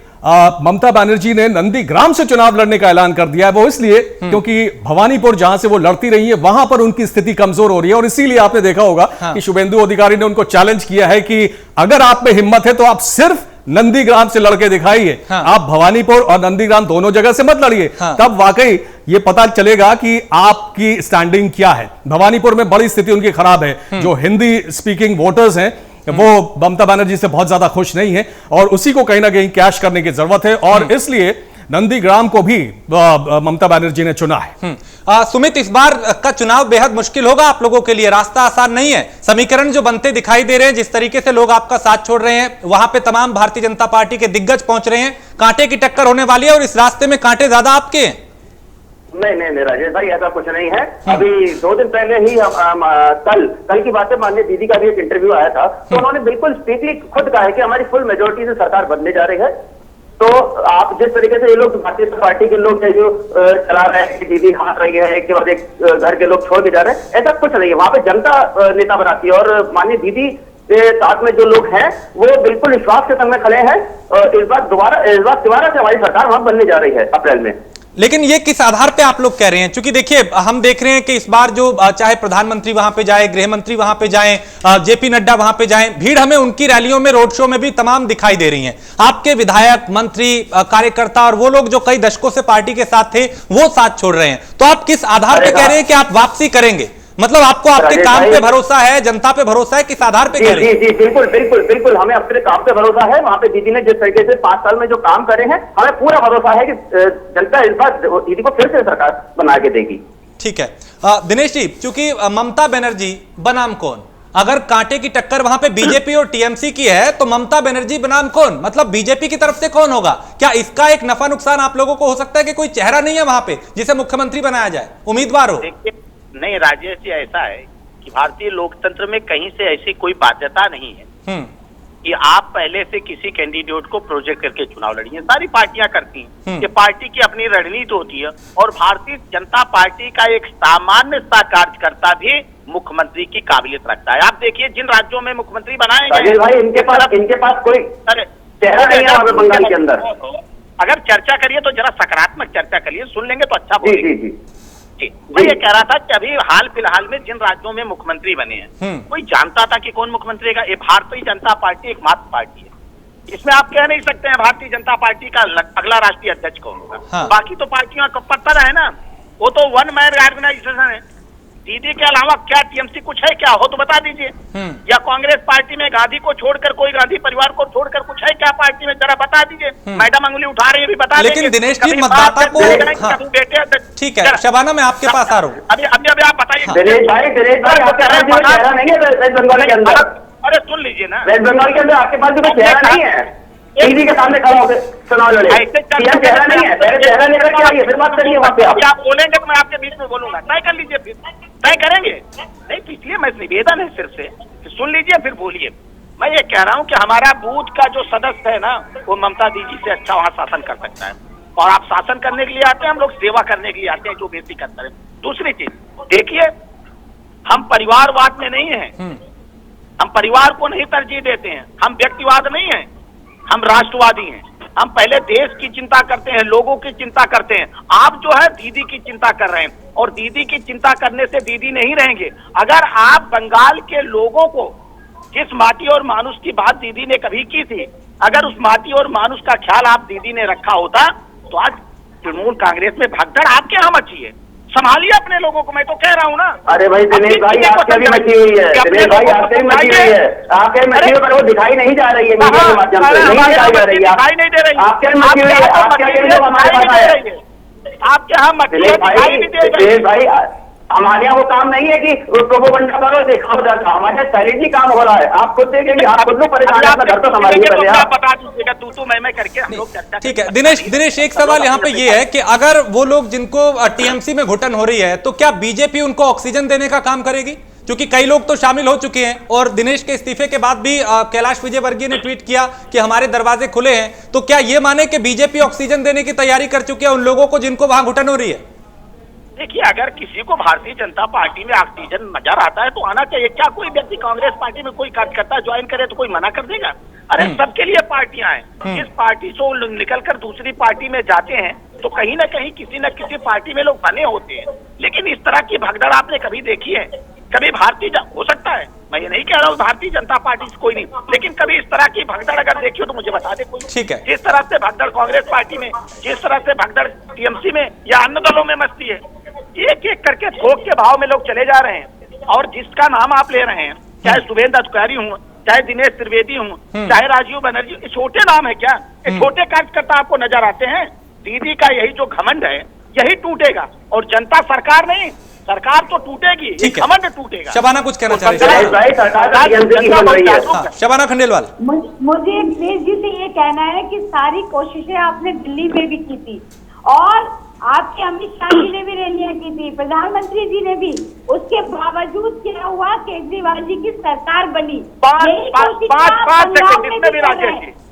ममता बनर्जी ने नंदीग्राम से चुनाव लड़ने का ऐलान कर दिया है। वो इसलिए क्योंकि भवानीपुर जहां से वो लड़ती रही है वहां पर उनकी स्थिति कमजोर हो रही है, और इसीलिए आपने देखा होगा कि शुभेंदु अधिकारी ने उनको चैलेंज किया है कि अगर आप में हिम्मत है तो आप सिर्फ नंदीग्राम से लड़के दिखाइए। आप भवानीपुर और नंदीग्राम दोनों जगह से मत लड़िए। तब वाकई ये पता चलेगा कि आपकी स्टैंडिंग क्या है। भवानीपुर में बड़ी स्थिति उनकी खराब है। जो हिंदी स्पीकिंग वोटर्स हैं वो ममता बनर्जी से बहुत ज्यादा खुश नहीं है, और उसी को कहीं ना कहीं कैश करने की जरूरत है, और इसलिए नंदीग्राम को भी ममता बनर्जी ने चुना है। सुमित, इस बार का चुनाव बेहद मुश्किल होगा आप लोगों के लिए, रास्ता आसान नहीं है। समीकरण जो बनते दिखाई दे रहे हैं, जिस तरीके से लोग आपका साथ छोड़ रहे हैं, वहां पे तमाम भारतीय जनता पार्टी के दिग्गज पहुंच रहे हैं, कांटे की टक्कर होने वाली है, और इस रास्ते में कांटे ज्यादा आपके हैं। नहीं राजेश भाई, ऐसा कुछ नहीं है। अभी 2 दिन पहले ही कल की बात है, माननीय दीदी का भी एक इंटरव्यू आया था, तो उन्होंने बिल्कुल स्ट्रिक्टली खुद कहा है कि हमारी फुल मेजोरिटी से सरकार बनने जा रही है। तो आप जिस तरीके से ये लोग भारतीय जनता पार्टी के लोग जो चला रहे हैं कि दीदी हार रही है, एक के बाद एक घर के लोग छोड़ के जा रहे हैं, ऐसा कुछ नहीं है। वहां पे जनता नेता बनाती है, और माननीय दीदी के साथ में जो लोग हैं वो बिल्कुल विश्वास के संग में खड़े हैं। इस बार दोबारा से हमारी सरकार वहां बनने जा रही है अप्रैल में। लेकिन ये किस आधार पे आप लोग कह रहे हैं? क्योंकि देखिए, हम देख रहे हैं कि इस बार जो चाहे प्रधानमंत्री वहां पे जाए, गृह मंत्री वहां पे जाएं, जेपी नड्डा वहां पे जाएं, भीड़ हमें उनकी रैलियों में, रोड शो में भी तमाम दिखाई दे रही है। आपके विधायक, मंत्री, कार्यकर्ता और वो लोग जो कई दशकों से पार्टी के साथ थे वो साथ छोड़ रहे हैं। तो आप किस आधार पे कह रहे हैं कि आप वापसी करेंगे? मतलब आपको आपके काम पे भरोसा है, जनता पे भरोसा है, किस आधार पे कह रहे हैं? जी, बिल्कुल हमें अपने काम पे भरोसा है। वहां पे दीदी ने जिस तरीके से 5 साल में जो काम करे हैं, हमें पूरा भरोसा है कि जनता इस बार दीदी को फिर से सरकार बना के देगी। ठीक है दिनेश जी, क्योंकि ममता बनर्जी बनाम कौन? अगर कांटे की टक्कर वहां पे बीजेपी और टीएमसी की है, तो ममता बनर्जी बनाम कौन? मतलब बीजेपी की तरफ से कौन होगा? क्या इसका एक नफा नुकसान आप लोगों को हो सकता है कि कोई चेहरा नहीं है वहां पे जिसे मुख्यमंत्री बनाया जाए, उम्मीदवार हो? नहीं राजेश जी, ऐसा है कि भारतीय लोकतंत्र में कहीं से ऐसी कोई बाध्यता नहीं है कि आप पहले से किसी कैंडिडेट को प्रोजेक्ट करके चुनाव लड़िए। सारी पार्टियां करती हैं, ये पार्टी की अपनी रणनीति होती है, और भारतीय जनता पार्टी का एक सामान्य सा कार्यकर्ता भी मुख्यमंत्री की काबिलियत रखता है। आप देखिए जिन राज्यों में मुख्यमंत्री बनाए गए भाई, इनके पास कोई चेहरा नहीं है बंगाल के अंदर। अगर चर्चा करिए तो जरा सकारात्मक चर्चा करिए, सुन लेंगे तो अच्छा बोलेंगे। मैं ये कह रहा था कि अभी हाल फिलहाल में जिन राज्यों में मुख्यमंत्री बने हैं, कोई जानता था कि कौन मुख्यमंत्री का? ये भारतीय जनता पार्टी एकमात्र पार्टी है। इसमें आप कह नहीं सकते हैं भारतीय जनता पार्टी का अगला राष्ट्रीय अध्यक्ष कौन होगा। बाकी तो पार्टियां का पता है ना, वो तो वन मैन ऑर्गेनाइजेशन है। दीदी के अलावा क्या टीएमसी कुछ है क्या? हो तो बता दीजिए। या कांग्रेस पार्टी में गांधी को छोड़कर, कोई गांधी परिवार को छोड़कर कुछ है क्या पार्टी में? जरा बता दीजिए। मैडम अंगुली उठा रही है, भी बता दीजिए। लेकिन दिनेश जी, मतदाता को ठीक है, शबाना मैं आपके पास आ रहा हूँ। अभी आप बताइए। दिनेश भाई चेहरा नहीं है वेस्ट बंगाल के अंदर। अरे सुन लीजिए ना, वेस्ट बंगाल के अंदर आपके पास भी कोई चेहरा नहीं है। दीदी के सामने खड़ा होकर चुनाव लड़े, चेहरा नहीं है, चेहरा नहीं रखा, फिर बात करिए वहाँ पे। आप बोलेंगे तो मैं आपके बीच में बोलूंगा, तय कर लीजिए, फिर तय करेंगे। नहीं तो इसलिए मैं निवेदन है सिर्फ से सुन लीजिए फिर बोलिए। मैं ये कह रहा हूँ कि हमारा बूथ का जो सदस्य है ना, वो ममता दीदी से अच्छा वहाँ शासन कर सकता है। और आप शासन करने के लिए आते हैं, हम लोग सेवा करने के लिए आते हैं, जो बेसिक अंतर है। दूसरी चीज देखिए, हम परिवारवाद में नहीं है, हम परिवार को नहीं तरजीह देते हैं, हम व्यक्तिवाद नहीं है, हम राष्ट्रवादी हैं। हम पहले देश की चिंता करते हैं, लोगों की चिंता करते हैं। आप जो है दीदी की चिंता कर रहे हैं, और दीदी की चिंता करने से दीदी नहीं रहेंगे। अगर आप बंगाल के लोगों को, जिस माटी और मानुष की बात दीदी ने कभी की थी, अगर उस माटी और मानुष का ख्याल आप दीदी ने रखा होता, तो आज तृणमूल कांग्रेस में भगदड़ आपके यहाँ मची है। संभालिए अपने लोगों को, मैं तो कह रहा हूँ ना। अरे भाई दिनेश भाई आपके भी मची हुई है, दिनेश भाई आपके भी मची हुई है, आपके मची हुई पर वो दिखाई नहीं जा रही है मीडिया के माध्यम से, नहीं दिखाई जा रही है, दिखाई नहीं दे रही, आपके मची हुई है, आपके आगे लोग हमारे पास आए। आपके यहाँ मछलियाँ दिखाई नहीं दे रही। दिनेश भाई हमारे यहाँ वो काम नहीं है कि प्रोपोगंडा करो दिखाओ जाता, हमारे यहाँ सैलिडली काम हो रहा है। आप खुद देखेंगे, आप खुद लोग परेशान है, अपना घर तो संभालिए पहले आप। बता दीजिएगा तू मैं करके हम लोग चर्चा। ठीक है दिनेश, एक सवाल यहाँ पे ये है कि अगर वो लोग जिनको टीएमसी में घुटन हो रही है तो क्या बीजेपी उनको ऑक्सीजन देने का काम करेगी? क्योंकि कई लोग तो शामिल हो चुके हैं और दिनेश के इस्तीफे के बाद भी कैलाश विजयवर्गीय ने ट्वीट किया कि हमारे दरवाजे खुले हैं, तो क्या ये माने कि बीजेपी ऑक्सीजन देने की तैयारी कर चुकी है उन लोगों को जिनको वहां घुटन हो रही है? देखिए, अगर किसी को भारतीय जनता पार्टी में ऑक्सीजन नजर आता है तो आना चाहिए। क्या कोई व्यक्ति कांग्रेस पार्टी में कोई कार्यकर्ता ज्वाइन करे तो कोई मना कर देगा? अरे सबके लिए पार्टियां हैं। जिस पार्टी से वो निकलकर दूसरी पार्टी में जाते हैं तो कहीं ना कहीं किसी न किसी पार्टी में लोग बने होते हैं। लेकिन इस तरह की भगदड़ आपने कभी देखी है? कभी हो सकता है, मैं ये नहीं कह रहा हूँ भारतीय जनता पार्टी से कोई नहीं, लेकिन कभी इस तरह की भगदड़ अगर देखी हो तो मुझे बता दे कोई। ठीक है। जिस तरह से भगदड़ कांग्रेस पार्टी में, जिस तरह से भगदड़ टीएमसी में या अन्य दलों में मस्ती है, एक एक करके थोक के भाव में लोग चले जा रहे हैं। और जिसका नाम आप ले रहे हैं, चाहे शुभेंदु अधिकारी हूँ, चाहे दिनेश त्रिवेदी हूँ, चाहे राजीव बनर्जी, ये छोटे नाम है क्या? ये छोटे कार्यकर्ता आपको नजर आते हैं? दीदी का यही जो घमंड है यही टूटेगा, और जनता सरकार नहीं, सरकार तो टूटेगी, घमंड टूटेगा। शबाना कुछ कहना चाह रही है? शबाना खंडेलवाल, मुझे दिनेश जी से ये कहना है कि सारी कोशिशें आपने दिल्ली में भी की थी और आपके अमित शाह जी ने भी रैलियां की थी, प्रधानमंत्री जी ने भी, उसके बावजूद क्या हुआ? केजरीवाल जी की सरकार बनी।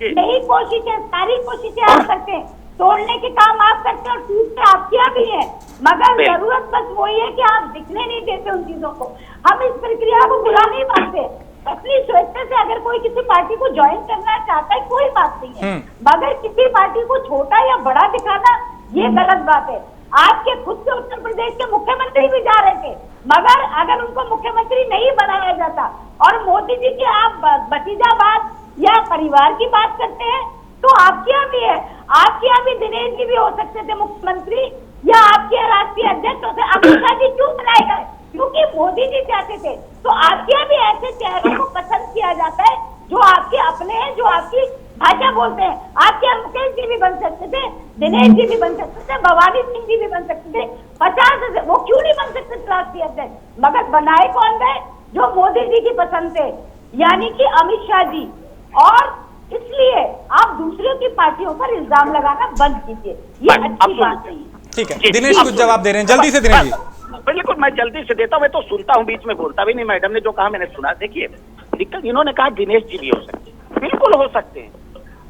यही कोशिशें सारी कोशिशें आप करते हैं, तोड़ने के काम आप करते हैं और टूटते आपके यहाँ भी है, मगर जरूरत बस वही है कि आप दिखने नहीं देते उन चीजों को। हम इस प्रक्रिया को बुरा नहीं मानते, अपनी स्वेच्छा से अगर कोई किसी पार्टी को ज्वाइन करना चाहता है कोई बात नहीं है, मगर किसी पार्टी को छोटा या बड़ा दिखाना ये गलत बात है। आपके खुद के उत्तर प्रदेश के मुख्यमंत्री भी जा रहे थे, मगर अगर उनको मुख्यमंत्री नहीं बनाया जाता और मोदी जी की आप भतीजावाद या परिवार की बात करते हैं तो आपके यहाँ भी है, आपके यहाँ भी दिनेश जी भी हो सकते थे मुख्यमंत्री या आपके राष्ट्रीय अध्यक्ष होते। अमित शाह जी क्यों बनाए गए? क्योंकि मोदी जी चाहते थे। तो आपके यहाँ भी ऐसे चेहरों को पसंद किया जाता है जो आपके अपने हैं, जो आपकी भाषा बोलते हैं। आपके यहाँ मुकेश जी भी बन सकते थे, दिनेश जी भी बन सकते थे, भवानी सिंह जी भी बन सकते थे, 50 वो क्यों नहीं बन सकते राष्ट्रीय अध्यक्ष? मगर बनाए कौन गए? जो मोदी जी की पसंद थे, यानी कि अमित शाह जी। और इसलिए आप दूसरों की पार्टियों पर इल्जाम लगाना बंद कीजिए, ये अच्छी बात नहीं है। ठीक है, दिनेश कुछ जवाब दे रहे हैं जल्दी से। दिनेश जी बिल्कुल, मैं जल्दी से देता हूँ, मैं तो सुनता हूँ, बीच में बोलता भी नहीं। मैडम ने जो कहा मैंने सुना। देखिए, दिक्कत इन्होंने कहा दिनेश जी भी हो सकते हैं, बिल्कुल हो सकते हैं।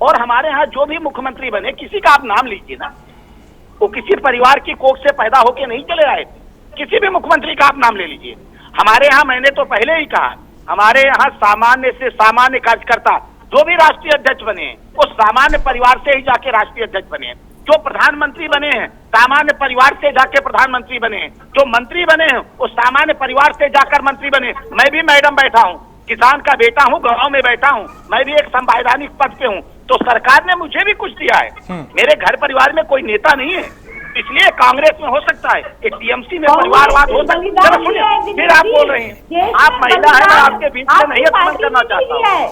और हमारे यहाँ जो भी मुख्यमंत्री बने, किसी का आप नाम लीजिए ना, वो किसी परिवार की कोख से पैदा होके नहीं चले आए थे। किसी भी मुख्यमंत्री का आप नाम ले लीजिए। हमारे यहाँ, मैंने तो पहले ही कहा, हमारे यहाँ सामान्य से सामान्य कार्यकर्ता जो भी राष्ट्रीय अध्यक्ष बने हैं वो सामान्य परिवार से ही जाके राष्ट्रीय अध्यक्ष बने हैं। जो प्रधानमंत्री बने हैं सामान्य परिवार से जाके प्रधानमंत्री बने हैं। जो मंत्री बने हैं वो सामान्य परिवार से जाकर मंत्री बने। मैं भी मैडम बैठा हूँ, किसान का बेटा हूँ, गाँव में बैठा हूँ, मैं भी एक संवैधानिक पद पे हूँ, तो सरकार ने मुझे भी कुछ दिया है। मेरे घर परिवार में कोई नेता नहीं है, इसलिए कांग्रेस में हो सकता है, एक टीएमसी में परिवारवाद हो सकता है। फिर आप बोल रहे हैं आप महिला है, मैं आपके बीच में नहीं अपमान करना चाहता हूँ।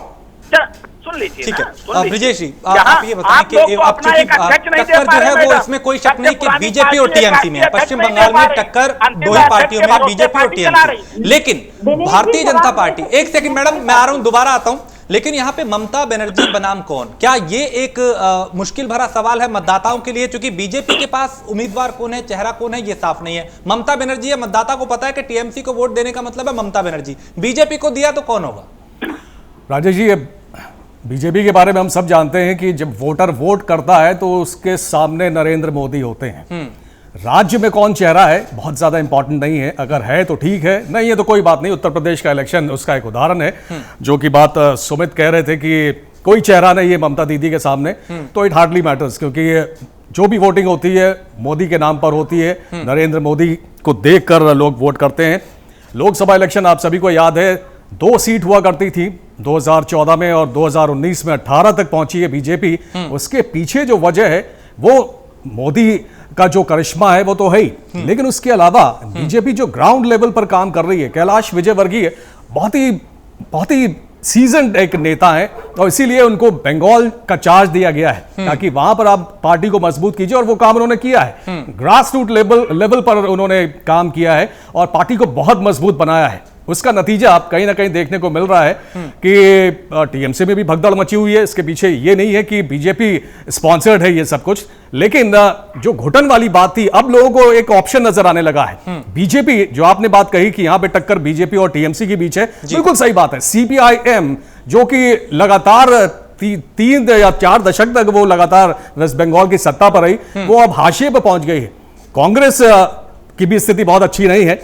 सुन लीजिए। ठीक है, ब्रिजेश जी आप ये बताएं कि अब चूंकि टक्कर जो है वो इसमें कोई शक नहीं कि बीजेपी और टीएमसी में है। पश्चिम बंगाल में टक्कर दो ही पार्टियों में, बीजेपी और टीएमसी। लेकिन भारतीय जनता पार्टी, एक सेकंड मैडम मैं आ रहा हूं, दोबारा आता हूं, लेकिन यहाँ पे ममता बनर्जी बनाम कौन, क्या ये एक मुश्किल भरा सवाल है मतदाताओं के लिए? क्योंकि बीजेपी के पास उम्मीदवार कौन है, चेहरा कौन है, ये साफ नहीं है। ममता बनर्जी है, मतदाता को पता है कि टीएमसी को वोट देने का मतलब है ममता बनर्जी, बीजेपी को दिया तो कौन होगा? राजेश जी, बीजेपी के बारे में हम सब जानते हैं कि जब वोटर वोट करता है तो उसके सामने नरेंद्र मोदी होते हैं। राज्य में कौन चेहरा है बहुत ज्यादा इंपॉर्टेंट नहीं है, अगर है तो ठीक है, नहीं है तो कोई बात नहीं। उत्तर प्रदेश का इलेक्शन उसका एक उदाहरण है, जो कि बात सुमित कह रहे थे कि कोई चेहरा नहीं है ममता दीदी के सामने, तो इट हार्डली मैटर्स, क्योंकि जो भी वोटिंग होती है मोदी के नाम पर होती है, नरेंद्र मोदी को देखकर लोग वोट करते हैं। लोकसभा इलेक्शन आप सभी को याद है, 2 सीट हुआ करती थी 2014 में और 2019 में 18 तक पहुंची है बीजेपी। उसके पीछे जो वजह है वो मोदी का जो करिश्मा है वो तो है ही, लेकिन उसके अलावा बीजेपी जो ग्राउंड लेवल पर काम कर रही है, कैलाश विजयवर्गीय बहुत ही सीजन्ड एक नेता है और इसीलिए उनको बंगाल का चार्ज दिया गया है ताकि वहां पर आप पार्टी को मजबूत कीजिए, और वो काम उन्होंने किया है। ग्रास रूट लेवल पर उन्होंने काम किया है और पार्टी को बहुत मजबूत बनाया है। उसका नतीजा आप कहीं ना कहीं देखने को मिल रहा है कि टीएमसी में भी भगदड़ मची हुई है। इसके पीछे ये नहीं है कि बीजेपी स्पॉन्सर्ड है ये सब कुछ, लेकिन जो घुटन वाली बात थी, अब लोगों को एक ऑप्शन नजर आने लगा है। बीजेपी, जो आपने बात कही कि यहां पे टक्कर बीजेपी और टीएमसी के बीच है, बिल्कुल सही बात है। सीपीआईएम जो कि लगातार 3 या 4 दशक तक वो लगातार वेस्ट बंगाल की सत्ता पर रही, वो अब हाशिए पर पहुंच गई है। कांग्रेस की भी स्थिति बहुत अच्छी नहीं है,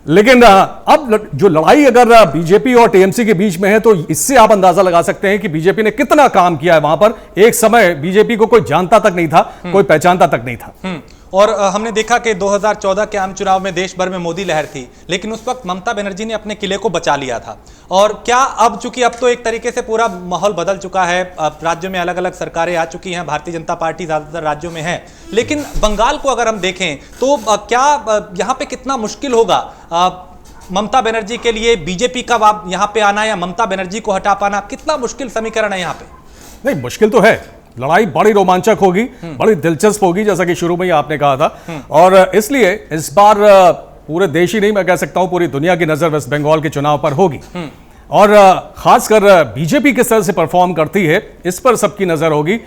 लेकिन अब जो लड़ाई अगर बीजेपी और टीएमसी के बीच में है, तो इससे आप अंदाजा लगा सकते हैं कि बीजेपी ने कितना काम किया है वहां पर। एक समय बीजेपी को कोई जानता तक नहीं था, कोई पहचानता तक नहीं था। और हमने देखा कि 2014 के आम चुनाव में देश भर में मोदी लहर थी, लेकिन उस वक्त ममता बनर्जी ने अपने किले को बचा लिया था। और क्या अब, चूंकि अब तो एक तरीके से पूरा माहौल बदल चुका है, राज्यों में अलग अलग सरकारें आ चुकी हैं, भारतीय जनता पार्टी ज्यादातर राज्यों में है, लेकिन बंगाल को अगर हम देखें तो क्या यहाँ पे कितना मुश्किल होगा ममता बनर्जी के लिए बीजेपी का यहाँ पे आना या ममता बनर्जी को हटा पाना? कितना मुश्किल समीकरण है यहाँ पे? नहीं, मुश्किल तो है। लड़ाई बड़ी रोमांचक होगी, बड़ी दिलचस्प होगी, जैसा कि शुरू में ही आपने कहा था। और इसलिए इस बार पूरे देश ही नहीं, मैं कह सकता हूं पूरी दुनिया की नजर वेस्ट बंगाल के चुनाव पर होगी। और खासकर बीजेपी किस तरह से परफॉर्म करती है, इस पर सबकी नजर होगी।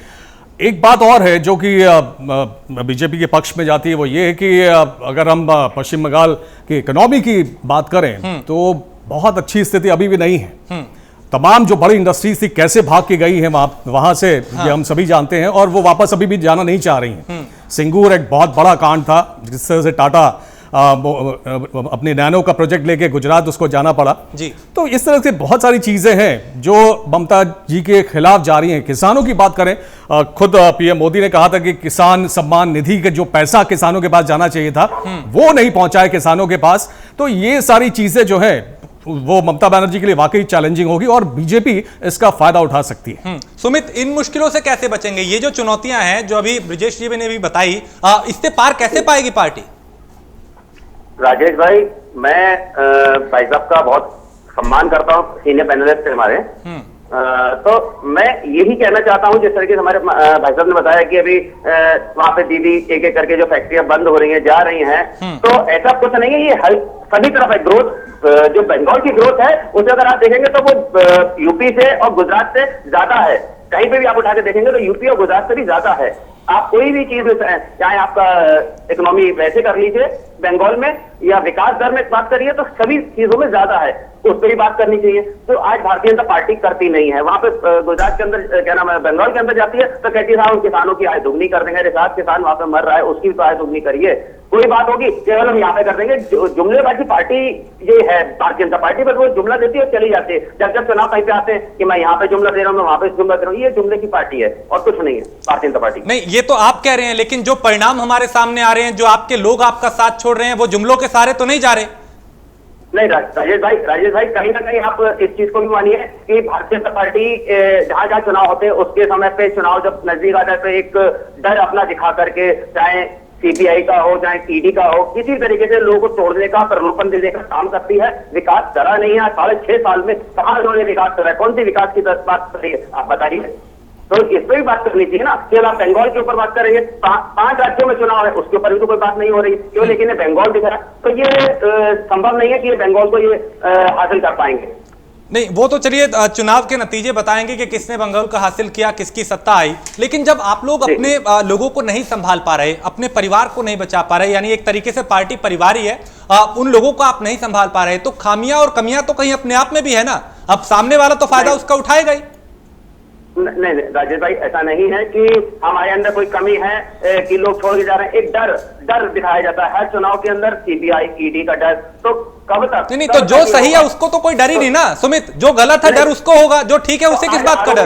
एक बात और है जो कि बीजेपी के पक्ष में जाती है, वो ये है कि अगर हम पश्चिम बंगाल की इकोनॉमी की बात करें तो बहुत अच्छी स्थिति अभी भी नहीं है। तमाम जो बड़ी इंडस्ट्रीज थी कैसे भाग के गई हैं वहां से, ये हम सभी जानते हैं, और वो वापस अभी भी जाना नहीं चाह रही हैं। सिंगूर एक बहुत बड़ा कांड था, जिस तरह से टाटा अपने नैनो का प्रोजेक्ट लेके गुजरात उसको जाना पड़ा जी। तो इस तरह से बहुत सारी चीजें हैं जो ममता जी के खिलाफ जा रही हैं। किसानों की बात करें, खुद पीएम मोदी ने कहा था कि किसान सम्मान निधि के जो पैसा किसानों के पास जाना चाहिए था वो नहीं पहुंचा है किसानों के पास। तो ये सारी चीजें जो है वो ममता बनर्जी के लिए वाकई चैलेंजिंग होगी और बीजेपी इसका फायदा उठा सकती है। सुमित, इन मुश्किलों से कैसे बचेंगे? ये जो चुनौतियां हैं जो अभी ब्रिजेश जी ने भी बताई, इससे पार कैसे पाएगी पार्टी? राजेश भाई, मैं भाई साहब का बहुत सम्मान करता हूँ, सीनियर पैनलिस्ट हमारे। तो मैं यही कहना चाहता हूँ, जिस तरीके से हमारे भाई साहब ने बताया कि अभी वहां पे दीदी एक एक करके जो फैक्ट्रियां बंद हो रही हैं, जा रही हैं, तो ऐसा कुछ नहीं है। ये सभी तरफ है ग्रोथ। जो बंगाल की ग्रोथ है उसे अगर आप देखेंगे तो वो यूपी से और गुजरात से ज्यादा है। कहीं पे भी आप उठा के देखेंगे तो यूपी और गुजरात से भी ज्यादा है। आप कोई भी चीज चाहे आपका इकोनॉमी वैसे कर लीजिए बंगाल में, या विकास दर में बात करिए, तो सभी चीजों में ज्यादा है, उस पर ही बात करनी चाहिए। तो आज भारतीय जनता पार्टी करती नहीं है। वहां पे गुजरात के अंदर क्या नाम है, बंगाल के अंदर जाती है तो कहती है साहब किसानों की आय दुगनी कर देंगे, साथ किसान वहां पे मर रहा है उसकी तो आय दुगनी करिए। कोई बात होगी केवल हम यहाँ पे कर देंगे। जुमलेबाजी पार्टी ये है भारतीय जनता पार्टी, बस वो जुमला देती है और चली जाती है। जब जब चुनाव कहीं पे आते हैं कि मैं यहाँ पे जुमला दे रहा हूँ, मैं वहां पे जुमला दे रहा हूँ, ये जुमले की पार्टी है और कुछ नहीं है भारतीय जनता पार्टी। नहीं, ये तो आप कह रहे हैं, लेकिन जो परिणाम हमारे सामने आ रहे हैं, जो आपके लोग आपका साथ छोड़ रहे हैं, वो जुमलों के सहारे तो नहीं जा रहे। नहीं राजेश भाई कहीं ना कहीं आप इस चीज को भी मानिए कि भारतीय जनता पार्टी जहां जहां चुनाव होते हैं उसके समय पे, चुनाव जब नजदीक आता है तो एक डर अपना दिखा करके, चाहे सीबीआई का हो चाहे ईडी का हो, किसी तरीके से लोगों को तोड़ने का, प्रलोभन देने का काम करती है। विकास करा नहीं है 6.5 साल में, कहां उन्होंने विकास करा है? कौन सी विकास की बात कर रही है आप बताइए? तो इस पर भी बात करनी चाहिए ना। केवल आप बंगाल के ऊपर बात करेंगे, 5 राज्यों में चुनाव है उसके ऊपर भी तो कोई बात नहीं हो रही, क्यों? लेकिन बंगाल दिख रहा है, तो ये संभव नहीं है कि ये बंगाल को ये हासिल कर पाएंगे। नहीं, वो तो चलिए चुनाव के नतीजे बताएंगे कि किसने बंगाल का हासिल किया, किसकी सत्ता आई। लेकिन जब आप लोग अपने लोगों को नहीं संभाल पा रहे, अपने परिवार को नहीं बचा पा रहे, यानी एक तरीके से पार्टी परिवार ही है, उन लोगों को आप नहीं संभाल पा रहे, तो खामियां और कमियां तो कहीं अपने आप में भी है ना। अब सामने वाला तो फायदा उसका उठाएगा ही। नहीं राजेश भाई, ऐसा नहीं है कि हमारे अंदर कोई कमी है कि लोग छोड़ के जा रहे हैं। एक डर दिखाया जाता है हर चुनाव के अंदर, सीबीआई ईडी का डर। तो कब तक? नहीं, तो जो सही है उसको तो कोई डर ही नहीं ना सुमित। जो गलत है डर उसको होगा, जो ठीक है उससे किस बात का डर?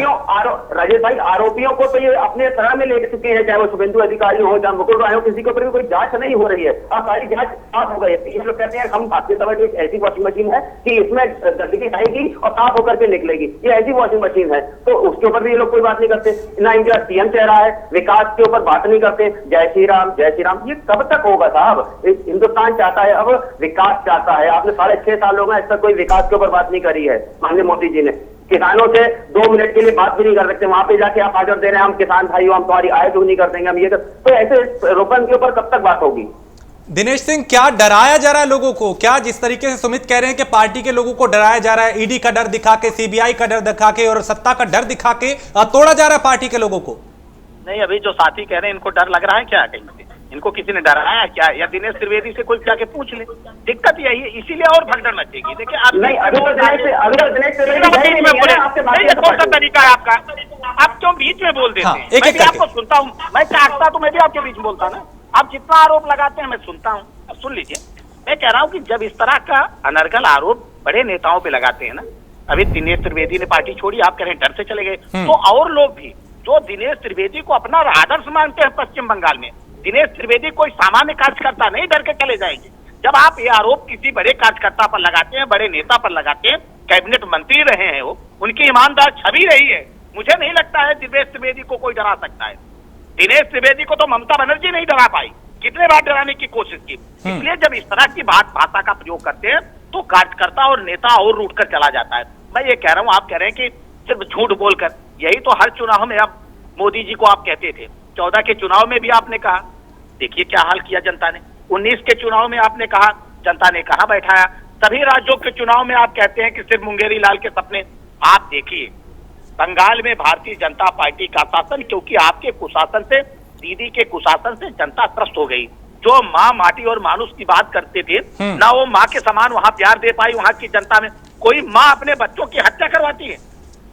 राजेश भाई, आरोपियों को तो ये अपने तरह में ले चुके हैं, चाहे वो शुभेंदु अधिकारी हो, चाहे मुकुल राय हो, किसी के ऊपर भी कोई जांच नहीं हो रही है। अब सारी जांच साफ हो गई है। ये लोग कहते हैं हम भारतीय दवा की एक ऐसी वॉशिंग मशीन है कि इसमें गंदगी आएगी और साफ होकर के निकलेगी, ये ऐसी वॉशिंग मशीन है, तो उसके ऊपर भी ये लोग कोई बात नहीं करते। ना इनका सीएम कह रहा है, विकास के ऊपर बात नहीं करते, जय श्री राम जय श्री राम। ये कब तक होगा साहब? हिंदुस्तान चाहता है, अब विकास चाहता है। आपने 6.5 साल हो गए, अब तक कोई विकास के ऊपर बात नहीं करी है माननीय मोदी जी ने। किसानों से 2 मिनट के लिए बात भी नहीं कर सकते, वहां पे जाके आप हाजिर दे रहे हैं, हम किसान भाई हो, हम तुम्हारी आय दूर नहीं कर देंगे, हम ये कर, तो ऐसे रोपन के ऊपर कब तक बात होगी? दिनेश सिंह, क्या डराया जा रहा है लोगों को? क्या जिस तरीके से सुमित कह रहे हैं कि पार्टी के लोगों को डराया जा रहा है, ईडी का डर दिखा के, सीबीआई का डर दिखा के और सत्ता का डर दिखा के तोड़ा जा रहा है पार्टी के लोगों को? नहीं, अभी जो साथी कह रहे हैं इनको डर लग रहा है क्या? कहीं इनको किसी ने डराया क्या? या दिनेश त्रिवेदी से कोई जाके पूछ ले। दिक्कत यही है, इसीलिए और भगदड़ मचेगी। देखिए आप नहीं, अभी तो दिनेश कौन सा तरीका है आपका? आप क्यों बीच में बोल देते हैं? मैं भी आपको सुनता हूँ, मैं चाहता तो मैं भी आपके बीच में बोलता ना। आप जितना आरोप लगाते हैं मैं सुनता हूँ। अब सुन लीजिए, मैं कह रहा हूँ कि जब इस तरह का अनर्गल आरोप बड़े नेताओं पे लगाते हैं ना, अभी दिनेश त्रिवेदी ने पार्टी छोड़ी, आप कह रहे हैं डर से चले गए, तो और लोग भी जो दिनेश त्रिवेदी को अपना आदर्श मानते हैं पश्चिम बंगाल में, दिनेश त्रिवेदी कोई सामान्य कार्यकर्ता नहीं डर के चले जाएंगे। जब आप ये आरोप किसी बड़े कार्यकर्ता पर लगाते हैं, बड़े नेता पर लगाते हैं, कैबिनेट मंत्री रहे हैं वो, उनकी ईमानदार छवि रही है, मुझे नहीं लगता है दिनेश त्रिवेदी को कोई डरा सकता है। दिनेश त्रिवेदी को तो ममता बनर्जी नहीं डरा पाई, कितने बार डराने की कोशिश की। इसलिए जब इस तरह की भाषा का प्रयोग करते हैं तो कार्यकर्ता और नेता और रूठ कर चला जाता है। मैं ये कह रहा हूँ, आप कह रहे हैं कि सिर्फ झूठ बोलकर, यही तो हर चुनाव में अब मोदी जी को आप कहते थे। 14 के चुनाव में भी आपने कहा, देखिए क्या हाल किया जनता ने। 19 के चुनाव में आपने कहा, जनता ने कहां बैठाया। सभी राज्यों के चुनाव में आप कहते हैं कि सिर्फ मुंगेरी लाल के सपने। आप देखिए बंगाल में भारतीय जनता पार्टी का शासन, क्योंकि आपके कुशासन से, दीदी के कुशासन से जनता त्रस्त हो गई। जो माँ माटी और मानुष की बात करते थे ना, वो माँ के समान वहां प्यार दे पाई वहां की जनता में। कोई माँ अपने बच्चों की हत्या करवाती है?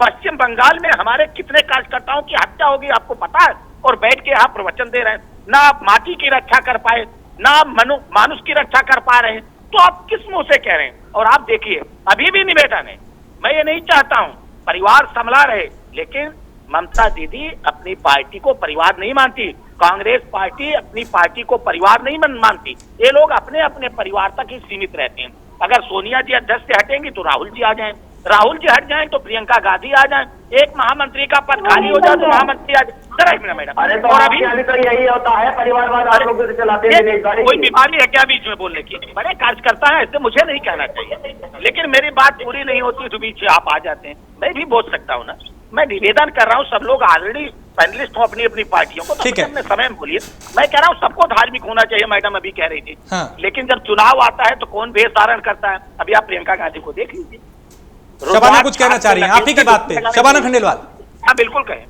पश्चिम बंगाल में हमारे कितने कार्यकर्ताओं की हत्या होगी आपको पता है? और बैठ के आप प्रवचन दे रहे हैं, ना आप माटी की रक्षा कर पाए, ना आप मानुष की रक्षा कर पा रहे हैं, तो आप किस मुंह से कह रहे हैं? और आप देखिए अभी भी निवेदन है, मैं ये नहीं चाहता हूं परिवार संभला रहे, लेकिन ममता दीदी अपनी पार्टी को परिवार नहीं मानती, कांग्रेस पार्टी अपनी पार्टी को परिवार नहीं मानती। ये लोग अपने अपने परिवार तक ही सीमित रहते हैं। अगर सोनिया जी अध्यक्ष से हटेंगी तो राहुल जी आ जाएं, राहुल जी हट जाएं तो प्रियंका गांधी आ जाएं, एक महामंत्री का पद खाली हो जाए तो महामंत्री आ जाए। मैडम, अरे तो अभी तो यही होता है, परिवारवाद आप लोग चलाते हैं। कोई बीमारी है क्या बीच में बोलने की? बड़े कार्यकर्ता है, ऐसे मुझे नहीं कहना चाहिए, लेकिन मेरी बात पूरी नहीं होती तो बीच में आप आ जाते हैं। मैं भी बोल सकता हूँ ना, मैं निवेदन कर रहा हूँ, सब लोग ऑलरेडी पैनलिस्ट हो अपनी अपनी पार्टियों को, तो अपने समय में बोलिए। मैं कह रहा हूँ सबको धार्मिक होना चाहिए, मैडम अभी कह रही थी। लेकिन जब चुनाव आता है तो कौन वेश धारण करता है? अभी आप प्रियंका गांधी को देख लीजिए। शबाना कुछ कहना चाह रही हैं आप ही की बात पे, शबाना खंडेलवाल। हाँ बिल्कुल कहें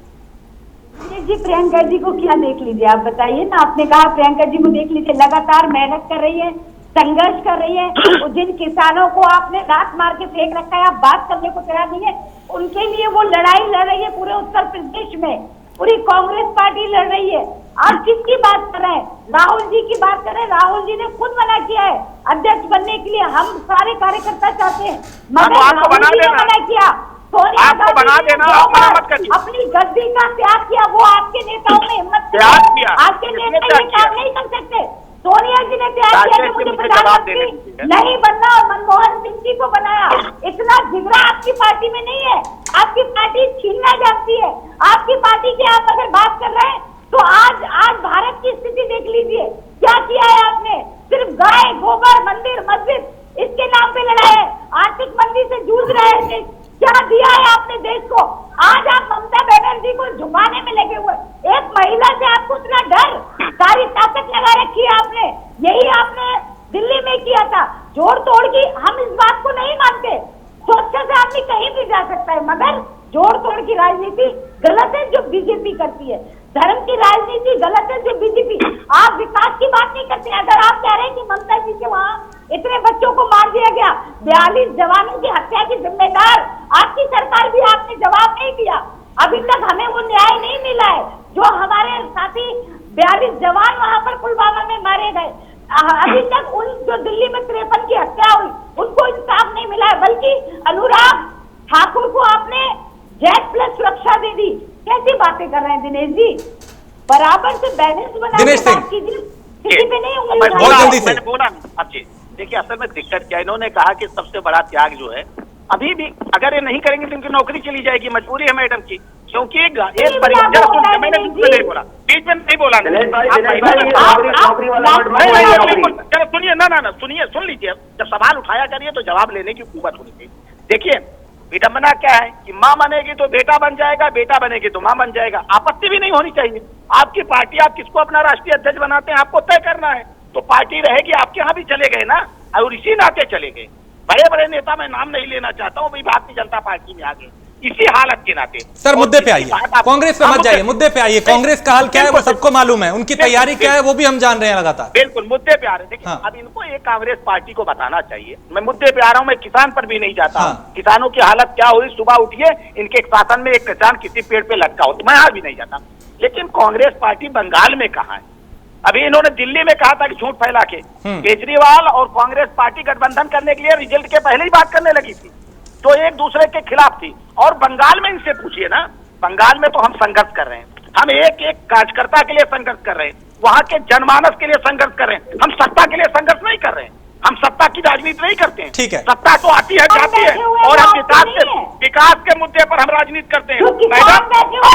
जी। प्रियंका जी को क्या देख लीजिए, आप बताइए ना। आपने कहा प्रियंका जी को देख लीजिए, लगातार मेहनत कर रही है, संघर्ष कर रही है। जिन किसानों को आपने रात मार के फेंक रखा है, आप बात करने को तैयार नहीं है, उनके लिए वो लड़ाई लड़ रही है। पूरे उत्तर प्रदेश में पूरी कांग्रेस पार्टी लड़ रही है। आप किसकी बात कर रहे हैं? राहुल जी की बात कर रहे हैं। राहुल जी ने खुद मना किया है अध्यक्ष बनने के लिए, हम सारे कार्यकर्ता चाहते हैं, मगर राहुल जी ने मना किया। सोनिया गांधी ने अपनी गद्दी का त्याग किया, वो आपके नेताओं में हिम्मत आपके नेता ये काम नहीं कर सकते। सोनिया जी ने त्याग किया कि मुझे प्रधानमंत्री नहीं बनना और मनमोहन सिंह जी को बनाया। इतना जिगरा आपकी पार्टी में नहीं है। आपकी पार्टी छीनना जानती है। आपकी पार्टी की आप अगर बात कर रहे हैं तो आज भारत की स्थिति देख लीजिए, क्या किया है आपने? सिर्फ गाय गोबर मंदिर मस्जिद इसके नाम पे लड़ा है। आर्थिक मंदी से जूझ रहे हैं, क्या दिया है आपने देश को? आज आप ममता बनर्जी को झुकाने में लगे हुए। एक महिला से आपको इतना डर, सारी ताकत लगा रखी है आपने। यही आपने दिल्ली में किया था, जोड़ तोड़ की। हम इस बात को नहीं मानते, स्वच्छ से आदमी कहीं भी जा सकता है, मगर जोड़ तोड़ की राजनीति गलत है जो बीजेपी करती है। धर्म की राजनीति गलत है जो बीजेपी। आप विकास की बात नहीं करते। अगर आप कह रहे हैं कि ममता जी के वहाँ इतने बच्चों को मार दिया गया, 42 जवानों की हत्या की जिम्मेदार आपकी सरकार भी, आपने जवाब नहीं दिया। अभी तक हमें वो न्याय नहीं मिला है जो हमारे साथी 42 जवान वहाँ पर पुलवामा में मारे गए। अभी तक उन जो दिल्ली में 53 की हत्या हुई उनको इंसाफ नहीं मिला है, बल्कि अनुराग ठाकुर को आपने जेड प्लस सुरक्षा दे दी। कैसी बातें कर रहे हैं दिनेश जी? बराबर से बैलेंस बना दिनेश सिंह, किसी पे नहीं उंगली मैं बहुत जल्दी से। मैंने बोला अब जी, देखिए असल में दिक्कत क्या है, इन्होंने कहा कि सबसे बड़ा त्याग जो है, अभी भी अगर ये नहीं करेंगे तो इनकी नौकरी चली जाएगी, मजबूरी है मैडम की, क्योंकि एक परिवार, मैंने बीच में नहीं बोला, बीच में नहीं बोला, चलो सुनिए ना सुनिए, सुन लीजिए, जब सवाल उठाया करिए तो जवाब लेने की कुव्वत होनी चाहिए। देखिए विडंबना क्या है कि माँ बनेगी तो बेटा बन जाएगा, बेटा बनेगी तो माँ बन जाएगा, आपत्ति भी नहीं होनी चाहिए। आपकी पार्टी, आप किसको अपना राष्ट्रीय अध्यक्ष बनाते हैं आपको तय करना है, तो पार्टी रहेगी, आपके यहाँ भी चले गए ना, और इसी नाते चले गए। बड़े बड़े नेता, मैं नाम नहीं लेना चाहता हूँ, भाई भारतीय जनता पार्टी में आ गए इसी हालत के नाते। सर मुद्दे पे आइए, कांग्रेस पे मत जाइए, मुद्दे पे आइए। कांग्रेस का हाल क्या है वो सबको मालूम है, उनकी तैयारी क्या है वो भी हम जान रहे हैं लगातार। बिल्कुल मुद्दे पे आ रहे हैं। देखिए हाँ। अब इनको एक कांग्रेस पार्टी को बताना चाहिए, मैं मुद्दे पे आ रहा हूँ, मैं किसान पर भी नहीं जाता। हाँ। किसानों की हालत क्या हुई, सुबह उठिए, इनके शासन में एक किसान किसी पेड़ पे लटका हो, तो मैं आज भी नहीं जाता। लेकिन कांग्रेस पार्टी बंगाल में कहाँ है? अभी इन्होंने दिल्ली में कहा था कि झूठ फैला के केजरीवाल और कांग्रेस पार्टी गठबंधन करने के लिए रिजल्ट के पहले ही बात करने लगी थी, तो एक दूसरे के खिलाफ थी। और बंगाल में इनसे पूछिए ना, बंगाल में तो हम संघर्ष कर रहे हैं, हम एक एक कार्यकर्ता के लिए संघर्ष कर रहे हैं, वहां के जनमानस के लिए संघर्ष कर रहे हैं, हम सत्ता के लिए संघर्ष नहीं कर रहे हैं, हम सत्ता की राजनीति नहीं करते हैं। ठीक है। सत्ता तो आती है जाती है, और हम विकास के मुद्दे पर हम राजनीति करते हैं। मैडम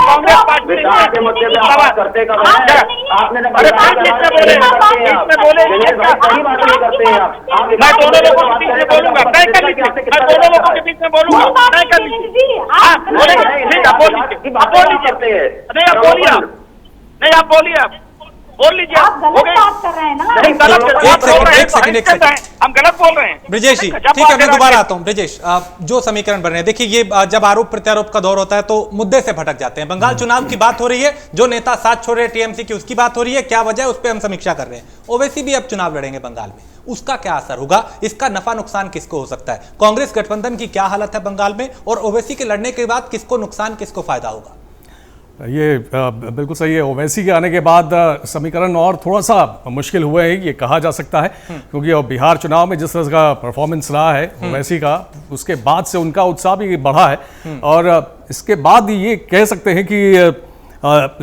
कांग्रेस पार्टी विकास के मुद्दे पे आप करते कब हैं? आपने तो अरे बात किसने बोले, मैं दोनों लोगों के बीच में बोलूंगा, तय कर लीजिए, मैं दोनों लोगों के बीच में बोलूंगा, तय कर लीजिए। हाँ बोलेंगे, ठीक है बोल लीजिए, आप बोल लीजिए, नहीं आप बोलिए, आप नहीं आप बोलिए, आप बोल लीजिए, आप गलत बात कर रहे हैं ना। नहीं गलत एक सेकंड हम गलत बोल रहे हैं। ब्रजेश जी ठीक है, मैं दोबारा आता हूं। ब्रजेश, जो समीकरण बन रहे हैं, देखिए ये जब आरोप प्रत्यारोप का दौर होता है तो मुद्दे से भटक जाते हैं। बंगाल चुनाव की बात हो रही है, जो नेता साथ छोड़ रहे टीएमसी की उसकी बात हो रही है, क्या वजह है उस पर हम समीक्षा कर रहे हैं। ओवैसी भी अब चुनाव लड़ेंगे बंगाल में, उसका क्या असर होगा, इसका नफा नुकसान किसको हो सकता है, कांग्रेस गठबंधन की क्या हालत है बंगाल में, और ओवैसी के लड़ने के बाद किसको नुकसान किसको फायदा होगा? ये बिल्कुल सही है। ओवैसी के आने के बाद समीकरण और थोड़ा सा मुश्किल हुए हैं, ये कहा जा सकता है, क्योंकि अब बिहार चुनाव में जिस तरह का परफॉर्मेंस रहा है ओवैसी का, उसके बाद से उनका उत्साह भी बढ़ा है। और इसके बाद ये कह सकते हैं कि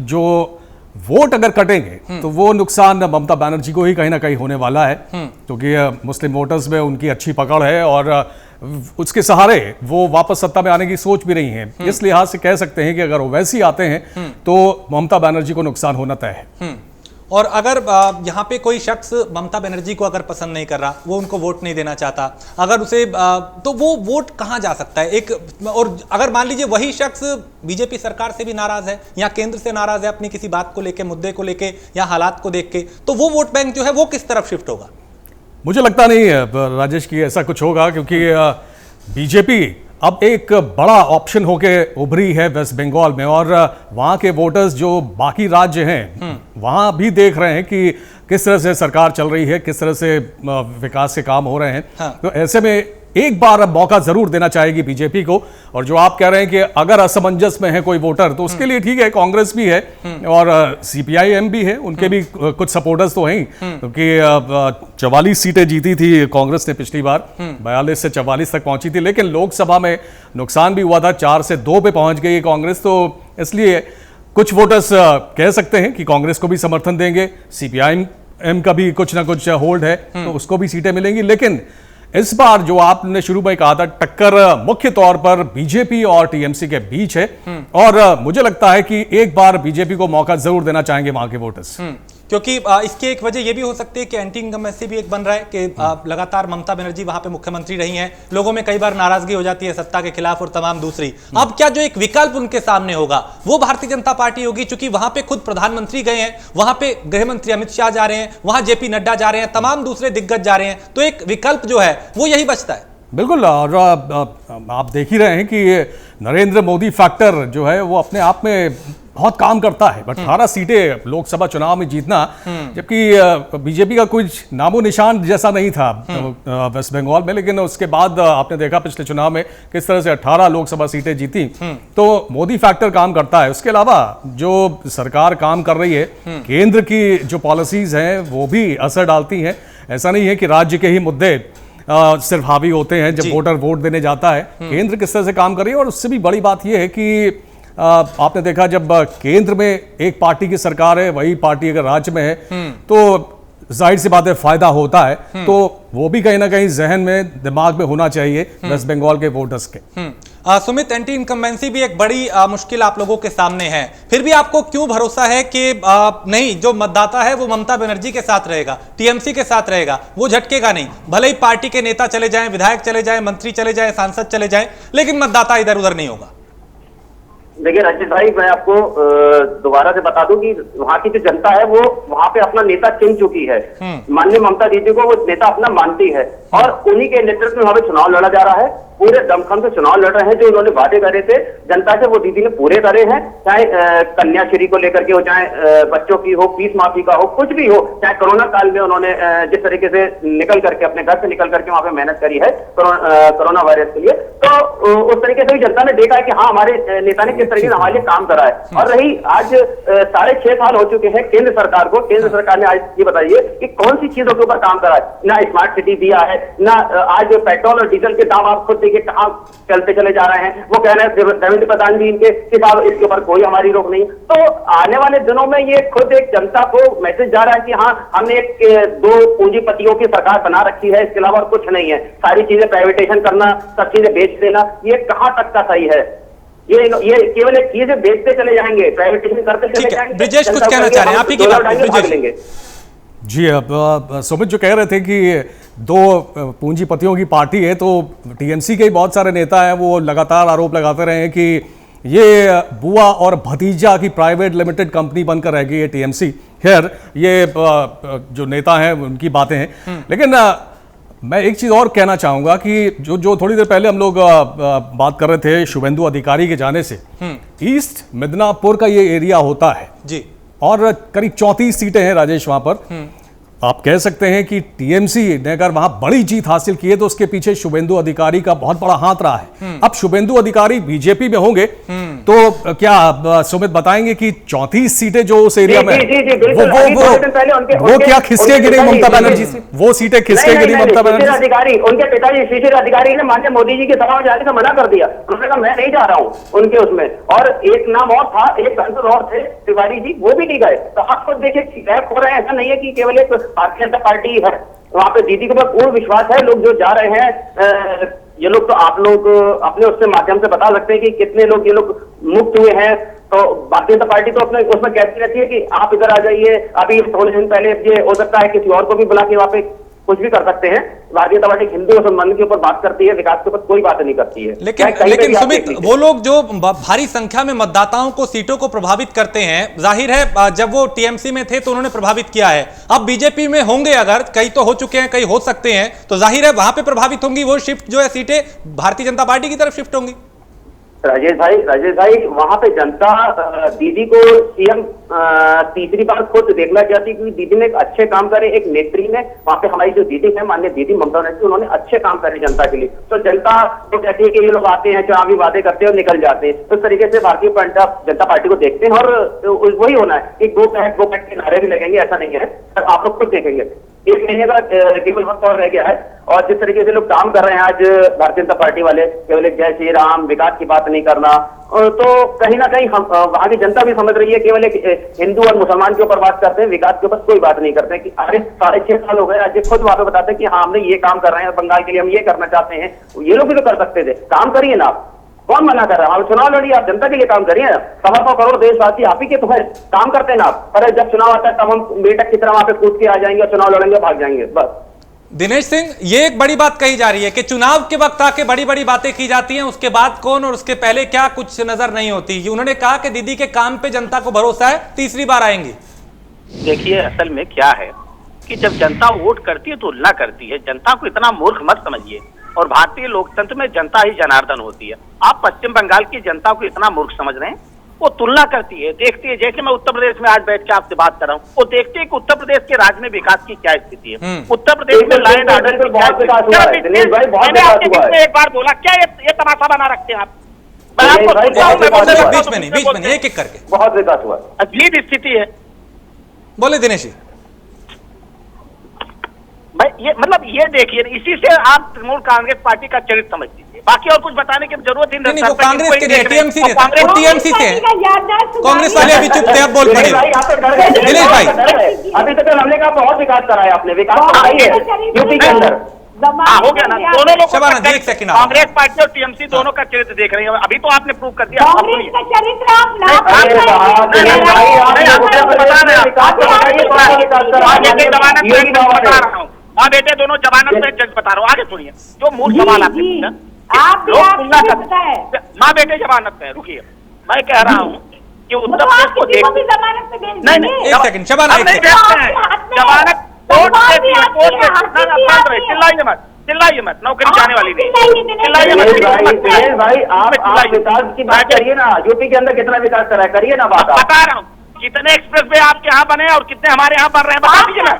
जो वोट अगर कटेंगे तो वो नुकसान ममता बनर्जी को ही कहीं ना कहीं होने वाला है, क्योंकि मुस्लिम वोटर्स में उनकी अच्छी पकड़ है और उसके सहारे वो वापस सत्ता में आने की सोच भी नहीं है। इस लिहाज से कह सकते हैं कि अगर ओवैसी आते हैं तो ममता बनर्जी को नुकसान होना तय है। और अगर यहाँ पे कोई शख्स ममता बनर्जी को अगर पसंद नहीं कर रहा, वो उनको वोट नहीं देना चाहता, अगर उसे तो वो वोट कहाँ जा सकता है एक, और अगर मान लीजिए वही शख्स बीजेपी सरकार से भी नाराज है या केंद्र से नाराज है अपनी किसी बात को लेके, मुद्दे को लेके या हालात को देख के, तो वो वोट बैंक जो है वो किस तरफ शिफ्ट होगा? मुझे लगता नहीं है राजेश की ऐसा कुछ होगा, क्योंकि बीजेपी अब एक बड़ा ऑप्शन होके उभरी है वेस्ट बंगाल में, और वहां के वोटर्स जो बाकी राज्य हैं वहां भी देख रहे हैं कि किस तरह से सरकार चल रही है, किस तरह से विकास के काम हो रहे हैं। हाँ। तो ऐसे में एक बार मौका जरूर देना चाहेगी बीजेपी को। और जो आप कह रहे हैं कि अगर असमंजस में है कोई वोटर, तो उसके लिए ठीक है, कांग्रेस भी है और सीपीआईएम भी है, उनके भी कुछ सपोर्टर्स तो हैं, क्योंकि 44 सीटें जीती थी कांग्रेस ने पिछली बार, 42 से 44 तक पहुंची थी, लेकिन लोकसभा में नुकसान भी हुआ था, 4 से 2 पे पहुंच गई कांग्रेस। तो इसलिए कुछ वोटर्स कह सकते हैं कि कांग्रेस को भी समर्थन देंगे, सीपीआईएम का भी कुछ ना कुछ होल्ड है, तो उसको भी सीटें मिलेंगी। लेकिन इस बार जो आपने शुरू में कहा था, टक्कर मुख्य तौर पर बीजेपी और टीएमसी के बीच है, और मुझे लगता है कि एक बार बीजेपी को मौका जरूर देना चाहेंगे वहां के वोटर्स, क्योंकि इसकी एक वजह यह भी हो सकती है कि एंटी इनकम्बेंसी भी एक बन रहा है कि लगातार ममता बनर्जी वहां पे मुख्यमंत्री रही हैं, लोगों में कई बार नाराजगी हो जाती है सत्ता के खिलाफ और तमाम दूसरी। अब क्या जो एक विकल्प उनके सामने होगा वो भारतीय जनता पार्टी होगी, क्योंकि वहां पे खुद प्रधानमंत्री गए हैं, वहां पे गृह मंत्री अमित शाह जा रहे हैं, वहां जेपी नड्डा जा रहे हैं, तमाम दूसरे दिग्गज जा रहे हैं, तो एक विकल्प जो है वो यही बचता है। बिल्कुल। और आप देख ही रहे हैं कि नरेंद्र मोदी फैक्टर जो है वो अपने आप में बहुत काम करता है। 18 सीटें लोकसभा चुनाव में जीतना, जबकि बीजेपी का कुछ नामो निशान जैसा नहीं था वेस्ट बंगाल में, लेकिन उसके बाद आपने देखा पिछले चुनाव में किस तरह से 18 लोकसभा सीटें जीती। तो मोदी फैक्टर काम करता है। उसके अलावा जो सरकार काम कर रही है, केंद्र की जो पॉलिसीज हैं वो भी असर डालती हैं। ऐसा नहीं है कि राज्य के ही मुद्दे सिर्फ हावी होते हैं जब वोटर वोट देने जाता है। केंद्र किस तरह से काम कर रही है, और उससे भी बड़ी बात यह है कि आपने देखा जब केंद्र में एक पार्टी की सरकार है, वही पार्टी अगर राज्य में है तो जाहिर सी बात है फायदा होता है, तो वो भी कहीं ना कहीं जहन में दिमाग में होना चाहिए वेस्ट बंगाल के वोटर्स के। सुमित, एंटी इनकम्बेंसी भी एक बड़ी मुश्किल आप लोगों के सामने है, फिर भी आपको क्यों भरोसा है कि नहीं, जो मतदाता है वो ममता बनर्जी के साथ रहेगा, टीएमसी के साथ रहेगा, वो झटकेगा नहीं, भले ही पार्टी के नेता चले जाएं, विधायक चले जाएं, मंत्री चले जाएं, सांसद चले जाएं, लेकिन मतदाता इधर उधर नहीं होगा? देखिए राजेश भाई, मैं आपको दोबारा से बता दूं कि वहाँ की जो जनता है वो वहाँ पे अपना नेता चुन चुकी है। माननीय ममता दीदी को वो नेता अपना मानती है और उन्हीं के नेतृत्व में वहाँ पे चुनाव लड़ा जा रहा है। पूरे दमखम से चुनाव लड़ रहे हैं। जो उन्होंने वादे करे थे जनता से वो दीदी ने पूरे करे हैं, चाहे कन्याश्री को लेकर के हो, चाहे बच्चों की हो, फीस माफी का हो, कुछ भी हो, चाहे कोरोना काल में उन्होंने जिस तरीके से निकल करके अपने घर से निकल करके वहां पे मेहनत करी है कोरोना वायरस के लिए, तो उस तरीके से भी जनता ने देखा है कि हाँ हमारे नेता ने किस तरीके से हमारे लिए काम करा है। और रही आज 6.5 साल हो चुके हैं केंद्र सरकार को, केंद्र सरकार ने आज ये बताइए कि कौन सी चीजों के ऊपर काम करा है। ना स्मार्ट सिटी दिया है, ना आज पेट्रोल और डीजल के दाम आप खुद देखिए कहाँ चलते चले जा रहे हैं। वो कह रहे हैं धर्मेंद्र प्रधान जी इनके सिर्फ इसके ऊपर कोई हमारी रोक नहीं। तो आने वाले दिनों में ये खुद एक जनता को मैसेज जा रहा है कि हाँ हमने एक 2 पूंजीपतियों की सरकार बना रखी है, इसके अलावा और कुछ नहीं है। सारी चीजें प्राइवेटाइजेशन करना, सब चीजें बेच देना, ये कहाँ तक का सही है? ये केवल एक चीजें बेचते चले जाएंगे, प्राइवेटाइजेशन करते चले जाएंगे। ब्रिजेश कुछ कहना चाह रहे हैं, आप ही की बात लेंगे। जी, अब सुमित जो कह रहे थे कि 2 पूंजीपतियों की पार्टी है, तो टीएमसी के बहुत सारे नेता हैं, वो लगातार आरोप लगाते रहे हैं कि ये बुआ और भतीजा की प्राइवेट लिमिटेड कंपनी बनकर रह गई है टीएमसी। खैर ये जो नेता हैं उनकी बातें हैं, लेकिन मैं एक चीज और कहना चाहूंगा कि जो थोड़ी देर पहले हम लोग बात कर रहे थे शुभेंदु अधिकारी के जाने से, ईस्ट मिदनापुर का ये एरिया होता है जी, और करीब 34 सीटें हैं राजेश वहां पर। आप कह सकते हैं कि टीएमसी ने अगर वहां बड़ी जीत हासिल की है तो उसके पीछे शुभेंदु अधिकारी का बहुत बड़ा हाथ रहा है। अब शुभेंदु अधिकारी बीजेपी में होंगे तो क्या सुमित बताएंगे कि 34 सीटें जो उस एरिया में वो क्या खिसकेगी नहीं ममता बनर्जी से? वो सीटें खिसकेगी नहीं ममता बनर्जी अधिकारी? उनके पिताजी शिशिर अधिकारी ने माननीय मोदी जी की सभा में जाने से मना कर दिया। उन्होंने कहा मैं नहीं जा रहा हूँ उनके उसमें। और एक नाम और था, एक सांसद और थे तिवारी जी, वो भी नहीं गए। तो आप खुद देखिए गैप हो रहे हैं। ऐसा नहीं है कि केवल एक भारतीय जनता पार्टी है, वहां पे दीदी के ऊपर पूर्ण विश्वास है। लोग जो जा रहे हैं, ये लोग तो आप लोग अपने उससे माध्यम से बता सकते हैं कि कितने लोग ये लोग मुक्त हुए हैं। तो भारतीय जनता पार्टी तो अपने उसमें कहती रहती है कि आप इधर आ जाइए, अभी थोड़े दिन पहले ये हो सकता है किसी और को भी बुला के वहां पे कुछ भी कर सकते हैं। भारतीय जनता पार्टी हिंदू संबंध के ऊपर बात करती है, विकास के ऊपर कोई बात नहीं करती है। लेकिन सुमित, वो लोग जो भारी संख्या में मतदाताओं को, सीटों को प्रभावित करते हैं, जाहिर है जब वो टीएमसी में थे तो उन्होंने प्रभावित किया है। अब बीजेपी में होंगे, अगर कई तो हो चुके हैं, कई हो सकते हैं, तो जाहिर है वहां पे प्रभावित होंगी। वो शिफ्ट जो है सीटें भारतीय जनता पार्टी की तरफ शिफ्ट होंगी। राजेश भाई वहां पे जनता दीदी को सीएम तीसरी बार खुद देखना चाहती, क्योंकि दीदी ने एक अच्छे काम करे, एक नेत्री ने वहां पे हमारी जो दीदी है माननीय दीदी ममता बनर्जी, उन्होंने अच्छे काम करे जनता के लिए। तो जनता तो कहती है कि ये लोग आते हैं, चुनावी वादे करते हैं और निकल जाते हैं। तो इस तरीके से भारतीय जनता पार्टी को देखते हैं और वही होना है कि गो बैक के नारे भी लगेंगे, ऐसा नहीं है। आप लोग खुद देखेंगे 1 महीने का केवल वक्त और रह गया है और जिस तरीके से लोग काम कर रहे हैं आज भारतीय जनता पार्टी वाले, केवल एक जय श्री राम, विकास की बात नहीं करना, तो कहीं ना कहीं हम वहां की जनता भी समझ रही है केवल एक हिंदू और मुसलमान के ऊपर बात करते हैं, विकास के ऊपर कोई बात नहीं करते हैं। कि अरे 6.5 साल हो गए, आज खुद वहां पे बताते हैं कि हाँ हमने ये काम कर रहे हैं, बंगाल के लिए हम ये करना चाहते हैं। ये लोग भी तो कर सकते थे, काम करिए ना आप। कौन मना कर रहा है? आप चुनाव लड़िए, आप जनता के लिए काम करिए। 1.25 करोड़ देशवासी आप ही के तो है, काम करते हैं ना आप। पर जब चुनाव आता है तब हम बेटक की तरह वहां पे कूद के आ जाएंगे और चुनाव लड़ेंगे, भाग जाएंगे बस। दिनेश सिंह, ये एक बड़ी बात कही जा रही है कि चुनाव के वक्त आके बड़ी बड़ी बातें की जाती हैं, उसके बाद कौन और उसके पहले क्या कुछ नजर नहीं होती। उन्होंने कहा कि दीदी के काम पे जनता को भरोसा है, तीसरी बार आएंगी। देखिए असल में क्या है कि जब जनता वोट करती है तो तुलना करती है। जनता को इतना मूर्ख मत समझिए, और भारतीय लोकतंत्र में जनता ही जनार्दन होती है। आप पश्चिम बंगाल की जनता को इतना मूर्ख समझ रहे हैं। वो तुलना करती है, देखती है। जैसे मैं उत्तर प्रदेश में आज बैठ के आपसे बात कर रहा हूँ, वो देखते हैं कि उत्तर प्रदेश के राज्य में विकास की क्या स्थिति है, उत्तर प्रदेश में लॉ एंड ऑर्डर मैंने आपके एक बार बोला क्या ये तमाशा बना रखते हैं आप? बीच में नहीं, एक एक करके। बहुत विकास हुआ, अजीब स्थिति है। बोले दिनेश जी। भाई ये मतलब ये देखिए, इसी से आप तृणमूल कांग्रेस पार्टी का चरित्र समझ लीजिए, बाकी और कुछ बताने की जरूरत ही नहीं। वो कांग्रेस के लिए टीएमसी से, वो टीएमसी से है। कांग्रेस वाले अभी चुप थे, अब बोल पड़े। दिनेश भाई, अभी तक हमने का बहुत विकास कराया, आपने विकास कराई है यूपी के अंदर। हो गया ना, दोनों लोग शबाना एक सेकंड, कांग्रेस पार्टी और टीएमसी दोनों का चरित्र देख रहे हैं, अभी तो आपने प्रूव कर दिया। कांग्रेस का चरित्र आप ना बता रहा हूँ, माँ बेटे दोनों जमानत में, जज बता रहा हूँ, आगे सुनिए जो मूल सवाल आपने पूछा। लोग तुलना करते, माँ बेटे जमानत में, रुकिए, मैं कह रहा हूँ कि उत्तर प्रदेश को देख, नहीं एक सेकंड शबाना, जमानत चिल्लाइए मत, नौकरी जाने वाली नहीं, चिल्लाइए मत भाई। आप विकास की बात करिए ना, यूपी के अंदर कितना विकास करा है, करिए ना बात। बता रहा हूँ कितने एक्सप्रेस वे आपके यहाँ बने और कितने हमारे यहाँ बन रहे हैं, बता दीजिए ना।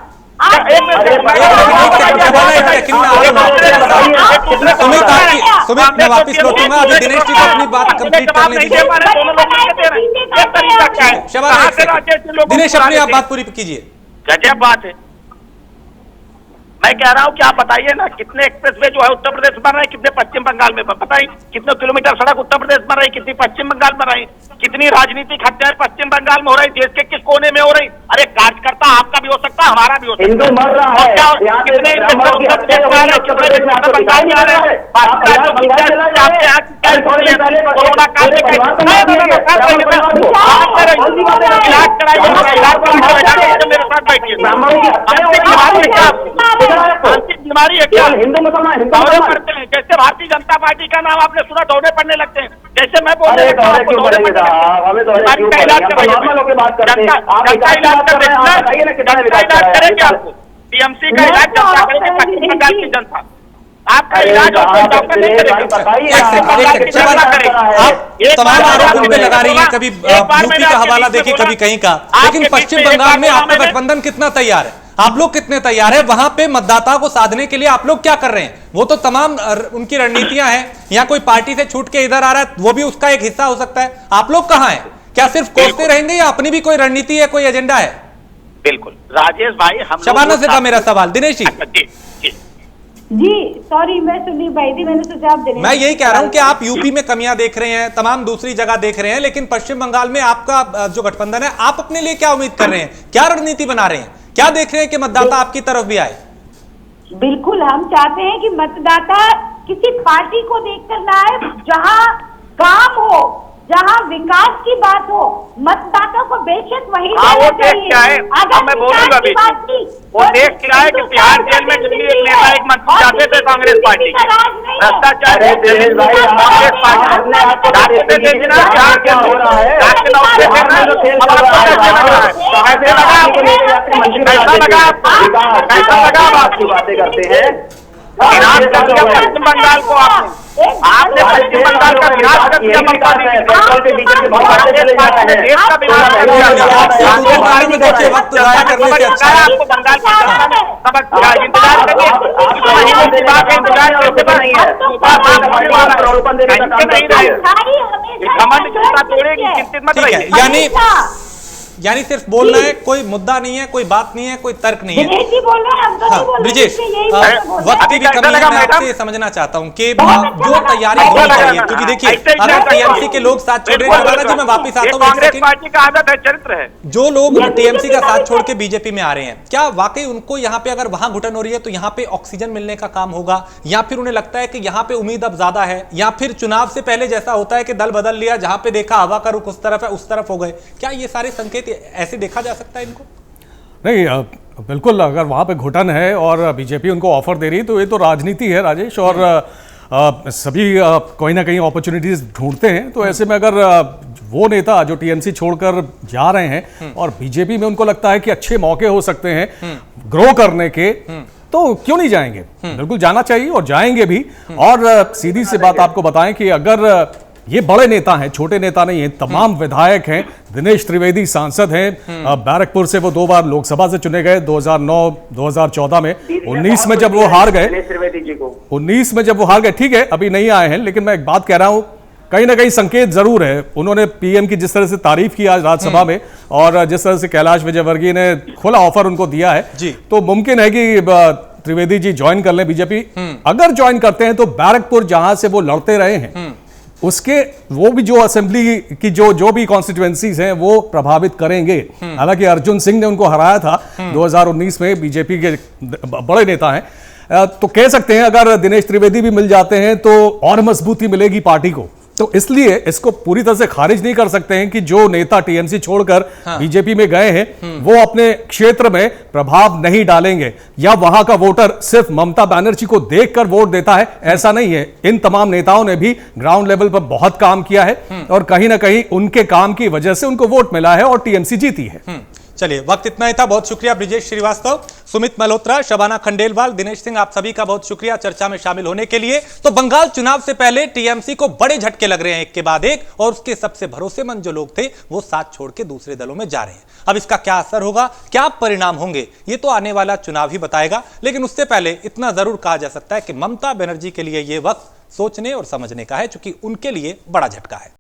सुमित, मैं वापिस लौटूंगा, अभी दिनेश जी को अपनी बात कंप्लीट करने दीजिए। दिनेश अपनी आप बात पूरी कीजिए। गजब बात है, मैं कह रहा हूँ कि आप बताइए ना कितने एक्सप्रेसवे जो है उत्तर प्रदेश बन रहे हैं, कितने पश्चिम बंगाल में, बताइए कितने किलोमीटर सड़क उत्तर प्रदेश बन रही, कितनी पश्चिम बंगाल में रही, कितनी राजनीतिक हत्याएं पश्चिम बंगाल में हो रही, देश के किस कोने में हो रही। अरे कार्यकर्ता आपका भी हो सकता है, हमारा भी हो सकता है, हिंदू मर रहा है, कितने कोरोना काल में मेरे साथ बैठिए, बीमारी है क्या? हिंदू मुसलमान दौरे पड़ते हैं, जैसे भारतीय जनता पार्टी का नाम आपने सुना, दौरे पड़ने लगते हैं, जैसे मैं बोल रहा हूँ जनता इलाज करेंगे आपको, टीएमसी का इलाज पश्चिम बंगाल की जनता आपका इलाज डॉक्टर नहीं करेंगे। आप तमाम आरोप उन पे लगा रही है, कभी यूपी का हवाला देखिए, कभी कहीं का, लेकिन पश्चिम बंगाल में आपका गठबंधन कितना तैयार है, आप लोग कितने तैयार है, वहां पे मतदाताओं को साधने के लिए आप लोग क्या कर रहे हैं? वो तो तमाम उनकी रणनीतियां हैं, या कोई पार्टी से छूट के इधर आ रहा है वो भी उसका एक हिस्सा हो सकता है। आप लोग कहां हैं? क्या सिर्फ कोसते रहेंगे या अपनी भी कोई रणनीति है, कोई एजेंडा है? बिल्कुल राजेश भाई, हम शबाना से था मेरा सवाल। दिनेश जी जी सॉरी, मैं सुनी भाई थी, मैंने सोचा आप दिनेश। मैं यही कह रहा हूं कि आप यूपी में कमियां देख रहे हैं, तमाम दूसरी जगह देख रहे हैं, लेकिन पश्चिम बंगाल में आपका जो गठबंधन है, आप अपने लिए क्या उम्मीद कर रहे हैं, क्या रणनीति बना रहे हैं, क्या देख रहे हैं कि मतदाता आपकी तरफ भी आए? बिल्कुल, हम चाहते हैं कि मतदाता किसी पार्टी को देखकर ना आए, जहां काम हो, जहां विकास की बात हो, मतदाता को बेशक वही वो देख क्या है, मैं बोलूंगा भी, वो देख क्या है कि बिहार जेल में दिल्ली एक नेता एक मंत्री जाते थे कांग्रेस पार्टी के, भ्रष्टाचार कांग्रेस पार्टी बातें करते हैं। पश्चिम बंगाल को आपने पश्चिम बंगाल का विनाश कर दिया, ममता दीदी आपको बंगाल की जनता ने सबक इंतजार करिए, तोड़ेगी, चिंतित मत रहिए। यानी सिर्फ बोलना है, कोई मुद्दा नहीं है, कोई बात नहीं है, कोई तर्क नहीं है। ब्रिजेश, वक्त की भी कमी है, मैं आपसे समझना चाहता हूं कि जो तैयारी होनी चाहिए, क्योंकि देखिए अगर टीएमसी के लोग साथ छोड़ रहे हैं, जी मैं वापस आता हूं, कांग्रेस पार्टी का आदत है, चरित्र है, जो लोग टीएमसी का साथ छोड़ के बीजेपी में आ रहे हैं, क्या वाकई उनको यहाँ पे अगर वहां घुटन हो रही है तो यहाँ पे ऑक्सीजन मिलने का काम होगा, या फिर उन्हें लगता है कि यहाँ पे उम्मीद अब ज्यादा है, या फिर चुनाव से पहले जैसा होता है कि दल बदल लिया, जहां पे देखा हवा का रुख उस तरफ है उस तरफ हो गए? क्या ये सारे संकेत ऐसे देखा जा सकता है इनको? नहीं, बिल्कुल, अगर वहाँ पे घुटन है और बीजेपी उनको ऑफर दे रही है तो ये तो राजनीति है राजेश, और सभी कोई ना कहीं अपॉर्चुनिटीज ढूंढते हैं। तो ऐसे में अगर वो नेता जो टीएमसी छोड़कर जा रहे हैं और बीजेपी में उनको लगता है कि अच्छे मौके हो सकते हैं ग्रो करने के, तो क्यों नहीं जाएंगे? बिल्कुल जाना चाहिए और जाएंगे भी। और सीधी सी बात आपको बताएं कि अगर ये बड़े नेता हैं, छोटे नेता नहीं हैं, तमाम विधायक हैं। दिनेश त्रिवेदी सांसद हैं, बैरकपुर से वो 2 बार लोकसभा से चुने गए, 2009, 2014 में, 19 में जब वो हार गए, 19 में जब वो हार गए, ठीक है अभी नहीं आए हैं, लेकिन मैं एक बात कह रहा हूं, कहीं ना कहीं संकेत जरूर है। उन्होंने पीएम की जिस तरह से तारीफ की आज राज्यसभा में, और जिस तरह से कैलाश विजयवर्गीय ने खुला ऑफर उनको दिया है, तो मुमकिन है कि त्रिवेदी जी ज्वाइन कर लें बीजेपी, अगर ज्वाइन करते हैं तो बैरकपुर जहां से वो लड़ते रहे हैं उसके वो भी जो असेंबली की जो भी कॉन्स्टिट्यूएंसीज हैं वो प्रभावित करेंगे। हालांकि अर्जुन सिंह ने उनको हराया था 2019 में, बीजेपी के बड़े नेता हैं, तो कह सकते हैं अगर दिनेश त्रिवेदी भी मिल जाते हैं तो और मजबूती मिलेगी पार्टी को। तो इसलिए इसको पूरी तरह से खारिज नहीं कर सकते हैं कि जो नेता टीएमसी छोड़कर बीजेपी में गए हैं वो अपने क्षेत्र में प्रभाव नहीं डालेंगे या वहां का वोटर सिर्फ ममता बनर्जी को देखकर वोट देता है, ऐसा नहीं है। इन तमाम नेताओं ने भी ग्राउंड लेवल पर बहुत काम किया है और कहीं ना कहीं उनके काम की वजह से उनको वोट मिला है और टीएमसी जीती है। चलिए, वक्त इतना ही था। बहुत शुक्रिया ब्रिजेश श्रीवास्तव, सुमित मल्होत्रा, शबाना खंडेलवाल, दिनेश सिंह, आप सभी का बहुत शुक्रिया चर्चा में शामिल होने के लिए। तो बंगाल चुनाव से पहले टीएमसी को बड़े झटके लग रहे हैं एक के बाद एक, और उसके सबसे भरोसेमंद जो लोग थे वो साथ छोड़ के दूसरे दलों में जा रहे हैं। अब इसका क्या असर होगा, क्या परिणाम होंगे, ये तो आने वाला चुनाव ही बताएगा। लेकिन उससे पहले इतना जरूर कहा जा सकता है कि ममता बनर्जी के लिए यह वक्त सोचने और समझने का है, क्योंकि उनके लिए बड़ा झटका है।